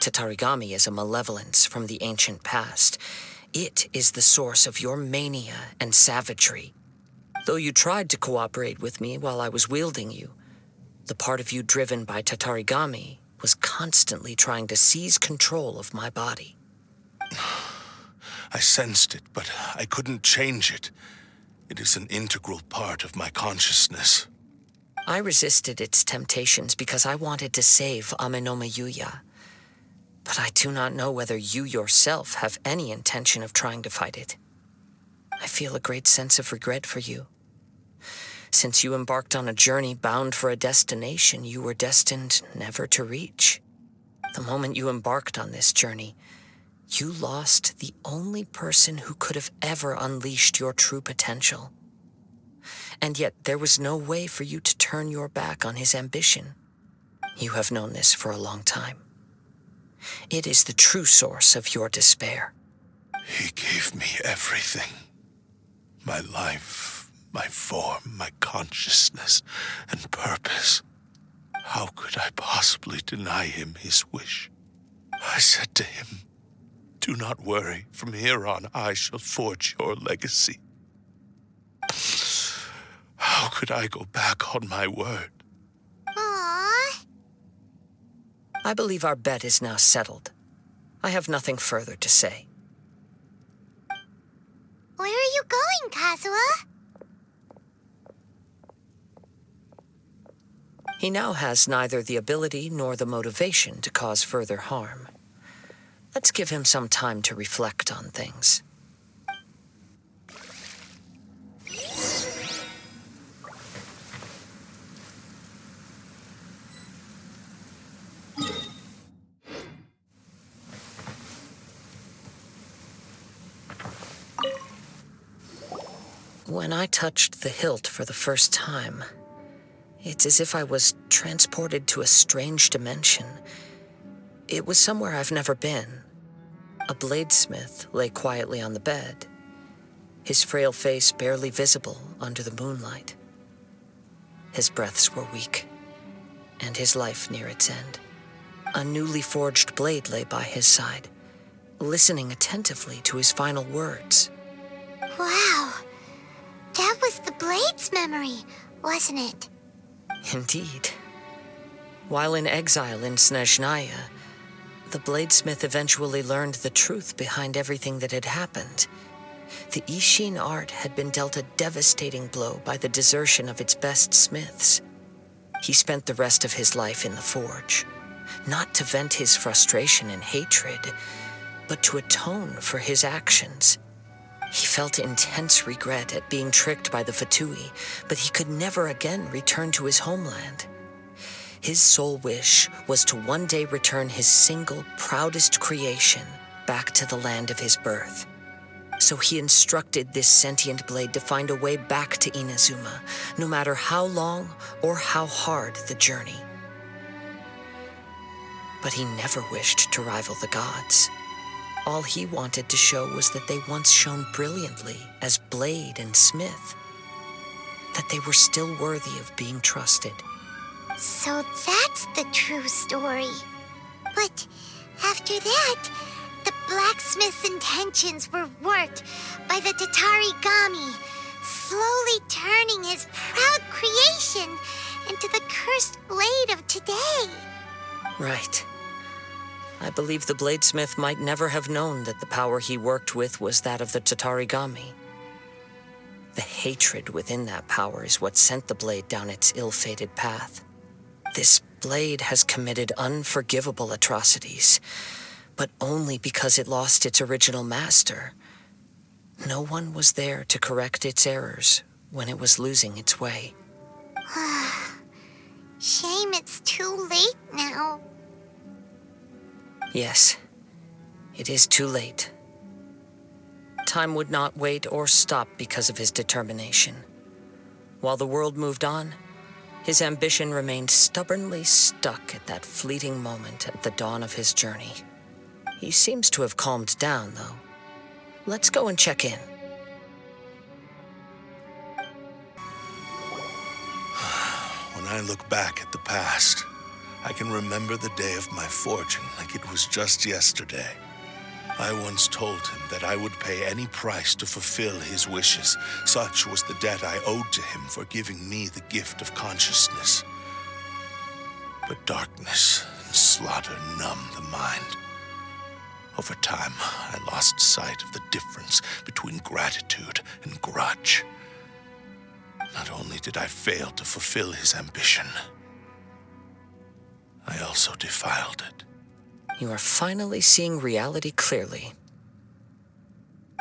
Tatarigami is a malevolence from the ancient past. It is the source of your mania and savagery. Though you tried to cooperate with me while I was wielding you, the part of you driven by Tatarigami was constantly trying to seize control of my body. I sensed it, but I couldn't change it. It is an integral part of my consciousness. I resisted its temptations because I wanted to save Amenoma Yuya. But I do not know whether you yourself have any intention of trying to fight it. I feel a great sense of regret for you. Since you embarked on a journey bound for a destination you were destined never to reach. The moment you embarked on this journey, you lost the only person who could have ever unleashed your true potential. And yet there was no way for you to turn your back on his ambition. You have known this for a long time. It is the true source of your despair. He gave me everything. My life, my form, my consciousness, and purpose. How could I possibly deny him his wish? I said to him, "Do not worry. From here on, I shall forge your legacy." How could I go back on my word? Aww. I believe our bet is now settled. I have nothing further to say. Where are you going, Kazuha? He now has neither the ability nor the motivation to cause further harm. Let's give him some time to reflect on things. When I touched the hilt for the first time, it's as if I was transported to a strange dimension. It was somewhere I've never been. A bladesmith lay quietly on the bed, his frail face barely visible under the moonlight. His breaths were weak, and his life near its end. A newly forged blade lay by his side, listening attentively to his final words. Wow. That was the Blade's memory, wasn't it? Indeed. While in exile in Snezhnaya, the bladesmith eventually learned the truth behind everything that had happened. The Ishin art had been dealt a devastating blow by the desertion of its best smiths. He spent the rest of his life in the forge, not to vent his frustration and hatred, but to atone for his actions. He felt intense regret at being tricked by the Fatui, but he could never again return to his homeland. His sole wish was to one day return his single, proudest creation back to the land of his birth. So he instructed this sentient blade to find a way back to Inazuma, no matter how long or how hard the journey. But he never wished to rival the gods. All he wanted to show was that they once shone brilliantly as blade and smith, that they were still worthy of being trusted. So that's the true story. But after that, the blacksmith's intentions were worked by the Tatarigami, slowly turning his proud creation into the cursed blade of today. Right. I believe the bladesmith might never have known that the power he worked with was that of the Tatarigami. The hatred within that power is what sent the blade down its ill-fated path. This blade has committed unforgivable atrocities, but only because it lost its original master. No one was there to correct its errors when it was losing its way. Shame it's too late now. Yes, it is too late. Time would not wait or stop because of his determination. While the world moved on, his ambition remained stubbornly stuck at that fleeting moment at the dawn of his journey. He seems to have calmed down, though. Let's go and check in. I look back at the past, I can remember the day of my forging like it was just yesterday. I once told him that I would pay any price to fulfill his wishes. Such was the debt I owed to him for giving me the gift of consciousness. But darkness and slaughter numb the mind. Over time, I lost sight of the difference between gratitude and grudge. Not only did I fail to fulfill his ambition, I also defiled it. You are finally seeing reality clearly.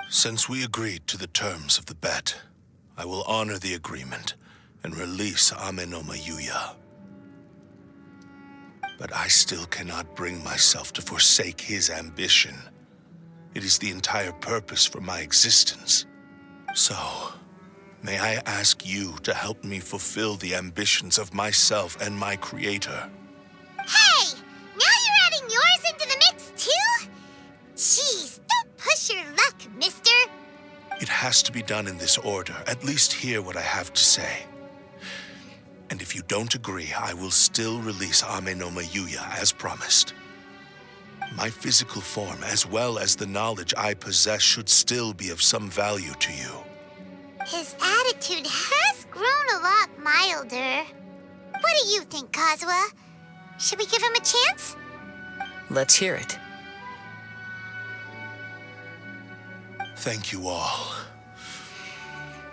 Since we agreed to the terms of the bet, I will honor the agreement and release Amenoma Yuya. But I still cannot bring myself to forsake his ambition. It is the entire purpose for my existence. So, may I ask you to help me fulfill the ambitions of myself and my creator? Hey! Now you're adding yours into the mix, too? Jeez, don't push your luck, mister. It has to be done in this order. At least hear what I have to say. And if you don't agree, I will still release Amenoma Yuya as promised. My physical form, as well as the knowledge I possess, should still be of some value to you. His attitude has grown a lot milder. What do you think, Kazuha? Should we give him a chance? Let's hear it. Thank you all.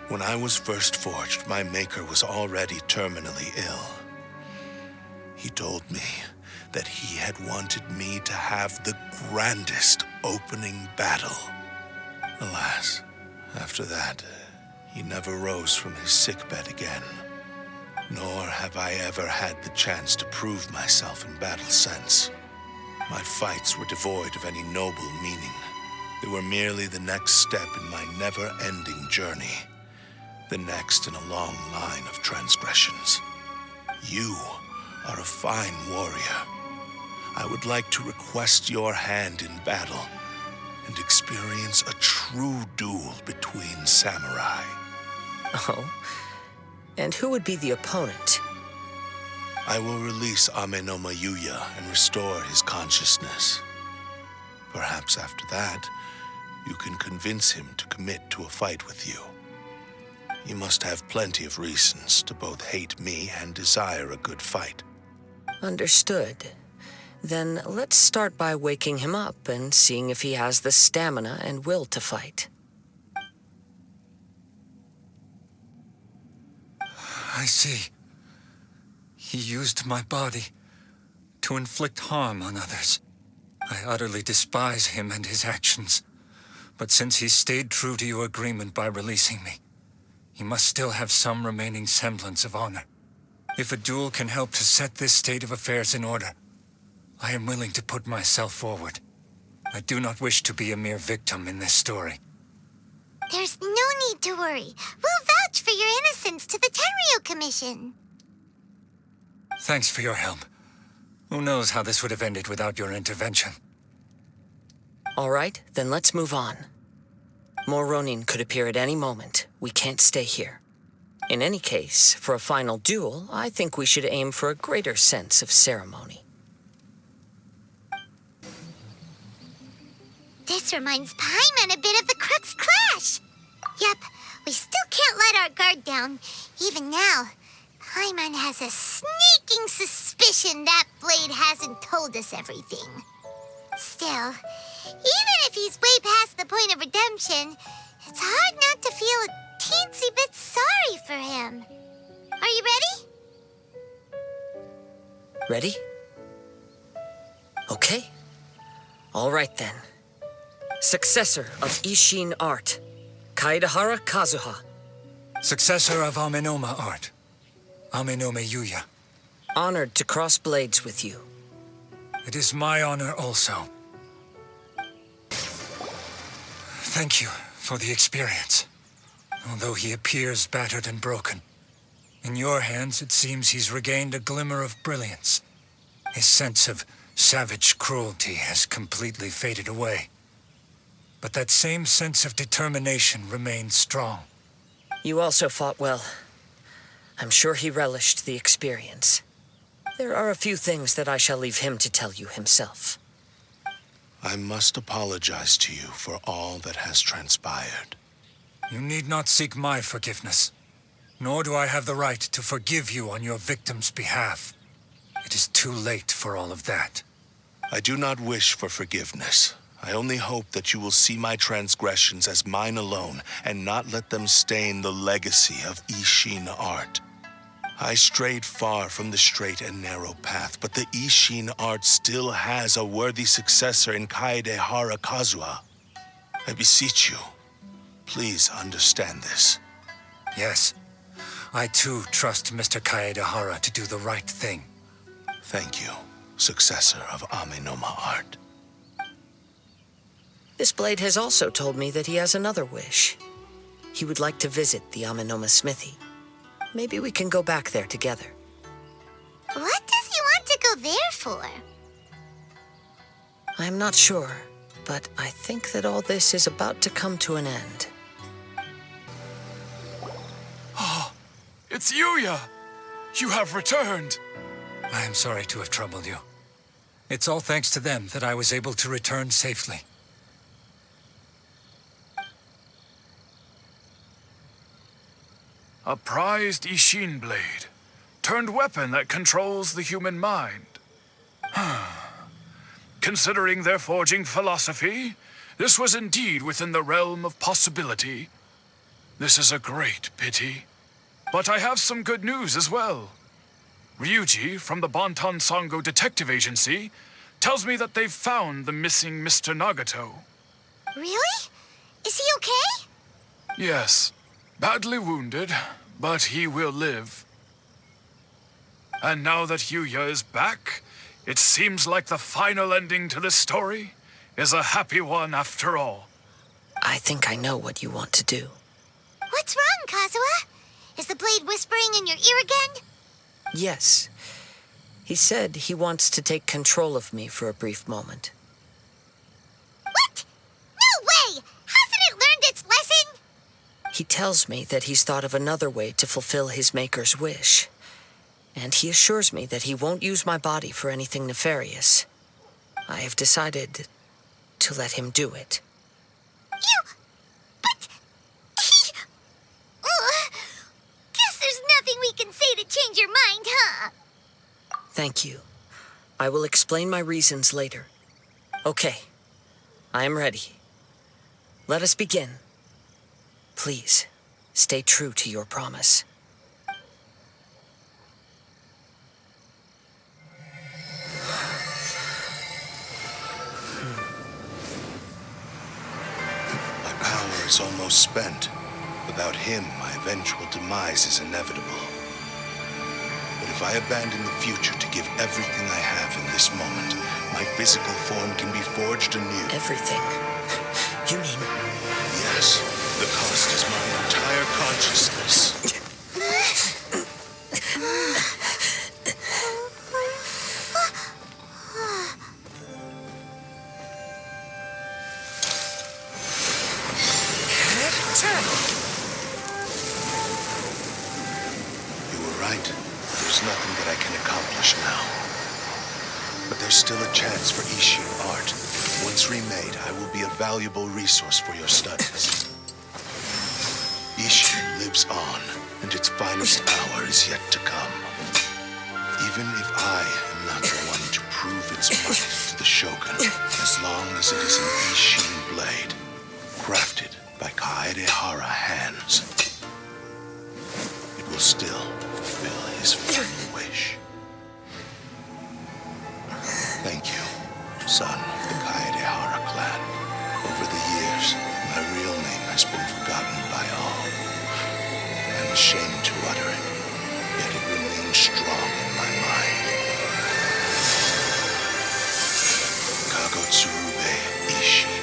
When I was first forged, my maker was already terminally ill. He told me that he had wanted me to have the grandest opening battle. Alas, after that, he never rose from his sickbed again. Nor have I ever had the chance to prove myself in battle since. My fights were devoid of any noble meaning. They were merely the next step in my never-ending journey. The next in a long line of transgressions. You are a fine warrior. I would like to request your hand in battle and experience a true duel between samurai. Oh? And who would be the opponent? I will release Amenoma Yuya and restore his consciousness. Perhaps after that, you can convince him to commit to a fight with you. You must have plenty of reasons to both hate me and desire a good fight. Understood. Then let's start by waking him up and seeing if he has the stamina and will to fight. I see. He used my body to inflict harm on others. I utterly despise him and his actions. But since he stayed true to your agreement by releasing me, he must still have some remaining semblance of honor. If a duel can help to set this state of affairs in order, I am willing to put myself forward. I do not wish to be a mere victim in this story. There's no need to worry. We'll vouch for your innocence to the Tenryu Commission. Thanks for your help. Who knows how this would have ended without your intervention? All right, then let's move on. More Ronin could appear at any moment. We can't stay here. In any case, for a final duel, I think we should aim for a greater sense of ceremony. This reminds Paimon a bit of the Crux Clash. Yep, we still can't let our guard down. Even now, Paimon has a sneaking suspicion that Blade hasn't told us everything. Still, even if he's way past the point of redemption, it's hard not to feel a teensy bit sorry for him. Are you ready? Ready? Okay. All right then. Successor of Ishin art, Kaedahara Kazuha. Successor of Amenoma art, Amenoma Yuya. Honored to cross blades with you. It is my honor also. Thank you for the experience. Although he appears battered and broken, in your hands it seems he's regained a glimmer of brilliance. His sense of savage cruelty has completely faded away. But that same sense of determination remains strong. You also fought well. I'm sure he relished the experience. There are a few things that I shall leave him to tell you himself. I must apologize to you for all that has transpired. You need not seek my forgiveness, nor do I have the right to forgive you on your victim's behalf. It is too late for all of that. I do not wish for forgiveness. I only hope that you will see my transgressions as mine alone and not let them stain the legacy of Ishin art. I strayed far from the straight and narrow path, but the Ishin art still has a worthy successor in Kaedehara Kazuha. I beseech you, please understand this. Yes, I too trust Mr. Kaedehara to do the right thing. Thank you, successor of Amenoma art. This blade has also told me that he has another wish. He would like to visit the Amenoma smithy. Maybe we can go back there together. What does he want to go there for? I'm not sure, but I think that all this is about to come to an end. It's Yuya! You have returned! I am sorry to have troubled you. It's all thanks to them that I was able to return safely. A prized Ishin blade, turned weapon that controls the human mind. Considering their forging philosophy, this was indeed within the realm of possibility. This is a great pity. But I have some good news as well. Ryuji from the Bonton Sango Detective Agency tells me that they've found the missing Mr. Nagato. Really? Is he okay? Yes, badly wounded, but he will live. And now that Yuya is back, it seems like the final ending to this story is a happy one after all. I think I know what you want to do. What's wrong, Kazuha? Is the blade whispering in your ear again? Yes. He said he wants to take control of me for a brief moment. What? No way! Hasn't it learned its lesson? He tells me that he's thought of another way to fulfill his maker's wish. And he assures me that he won't use my body for anything nefarious. I have decided to let him do it. But... Guess there's nothing we can say to change your mind, huh? Thank you. I will explain my reasons later. Okay. I am ready. Let us begin. Please, stay true to your promise. My power is almost spent. Without him, my eventual demise is inevitable. But if I abandon the future to give everything I have in this moment, my physical form can be forged anew. Everything? You mean... Yes, the cost is my entire consciousness. You were right. There's nothing that I can accomplish now. But there's still a chance for Ishin art. Once remade, I will be a valuable resource for your studies. Ishin lives on, and its finest hour is yet to come. Even if I am not the one to prove its might to the Shogun, as long as it is an Ishin blade, crafted by Kaedehara hands, it will still fulfill his final wish. Thank you, son of the Kaedehara clan. Over the years, my real name has been forgotten by all. I'm ashamed to utter it, yet it remains strong in my mind. Kagotsurube Ishin.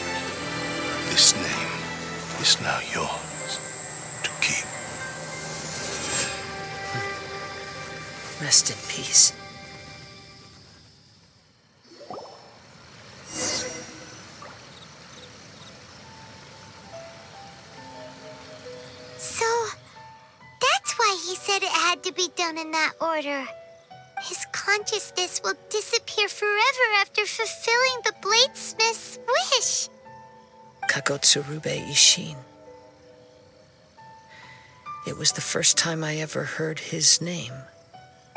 This name is now yours to keep. Rest in peace. So, that's why why he said it had to be done in that order. His consciousness will disappear forever after fulfilling the bladesmith's wish. Kagotsurube Ishin. It was the first time I ever heard his name.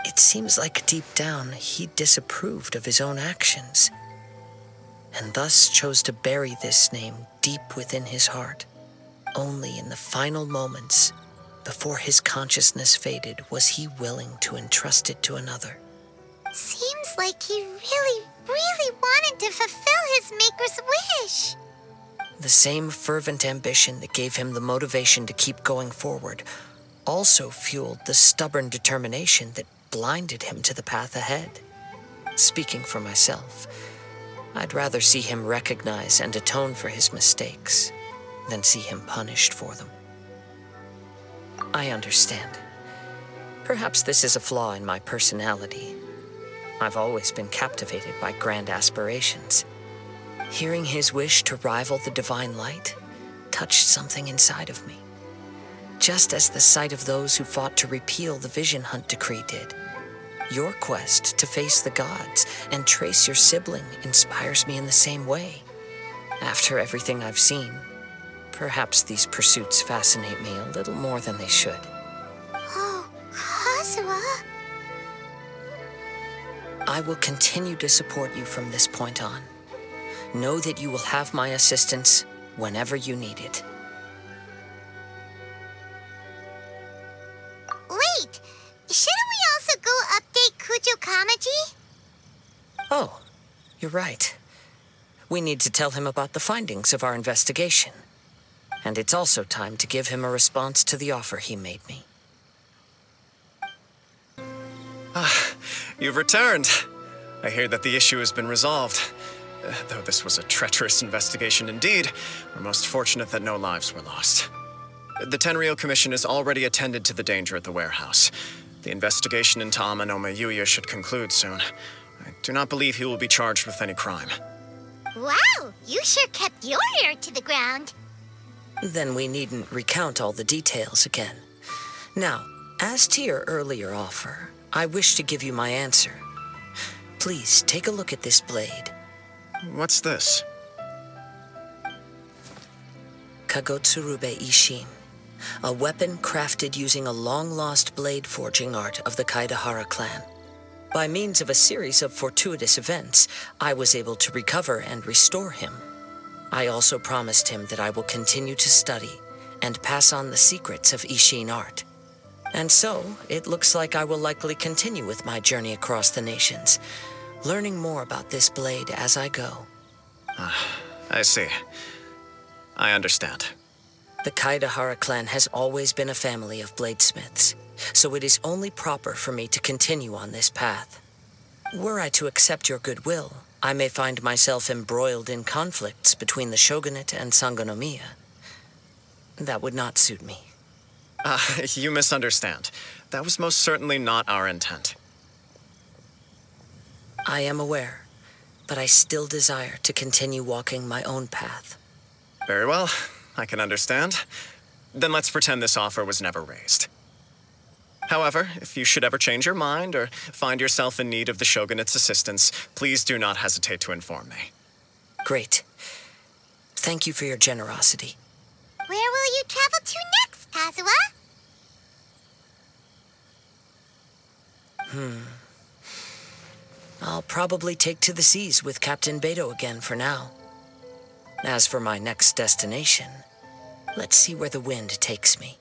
It seems like deep down he disapproved of his own actions, and thus chose to bury this name deep within his heart. Only in the final moments, before his consciousness faded, was he willing to entrust it to another. Seems like he really, really wanted to fulfill his maker's wish. The same fervent ambition that gave him the motivation to keep going forward also fueled the stubborn determination that blinded him to the path ahead. Speaking for myself, I'd rather see him recognize and atone for his mistakes than see him punished for them. I understand. Perhaps this is a flaw in my personality. I've always been captivated by grand aspirations. Hearing his wish to rival the divine light touched something inside of me, just as the sight of those who fought to repeal the Vision Hunt decree did. Your quest to face the gods and trace your sibling inspires me in the same way. After everything I've seen, perhaps these pursuits fascinate me a little more than they should. Oh, Kazuha. I will continue to support you from this point on. Know that you will have my assistance whenever you need it. Wait, shouldn't we also go update Kujo Kamaji? Oh, you're right. We need to tell him about the findings of our investigation. And it's also time to give him a response to the offer he made me. You've returned. I hear that the issue has been resolved. Though this was a treacherous investigation indeed, we're most fortunate that no lives were lost. The Tenryou Commission has already attended to the danger at the warehouse. The investigation into Amanome Yuya should conclude soon. I do not believe he will be charged with any crime. Wow, you sure kept your ear to the ground. Then we needn't recount all the details again. Now, as to your earlier offer, I wish to give you my answer. Please take a look at this blade. What's this? Kagotsurube Ishin, a weapon crafted using a long-lost blade forging art of the Kaidahara clan. By means of a series of fortuitous events, I was able to recover and restore him. I also promised him that I will continue to study and pass on the secrets of Ishin art. And so, it looks like I will likely continue with my journey across the nations, learning more about this blade as I go. I see. I understand. The Kaidahara clan has always been a family of bladesmiths, so it is only proper for me to continue on this path. Were I to accept your goodwill, I may find myself embroiled in conflicts between the shogunate and Sangonomiya. That would not suit me. You misunderstand. That was most certainly not our intent. I am aware, but I still desire to continue walking my own path. Very well, I can understand. Then let's pretend this offer was never raised. However, if you should ever change your mind or find yourself in need of the Shogunate's assistance, please do not hesitate to inform me. Great. Thank you for your generosity. Where will you travel to next, Kazuha? I'll probably take to the seas with Captain Beto again for now. As for my next destination, let's see where the wind takes me.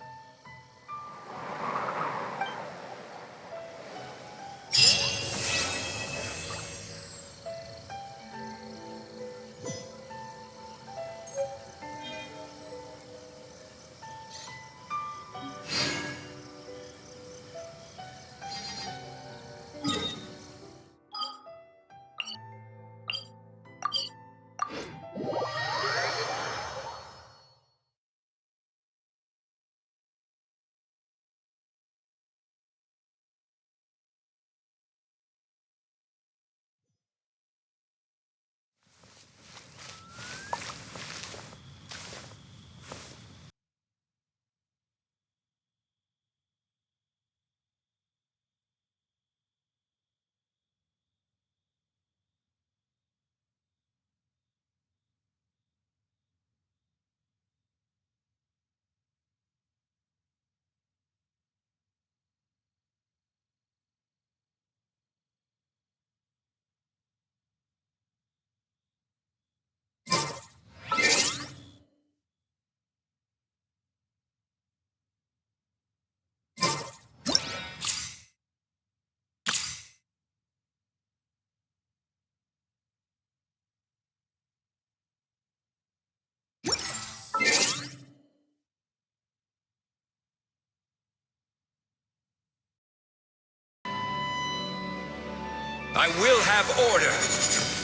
I will have order.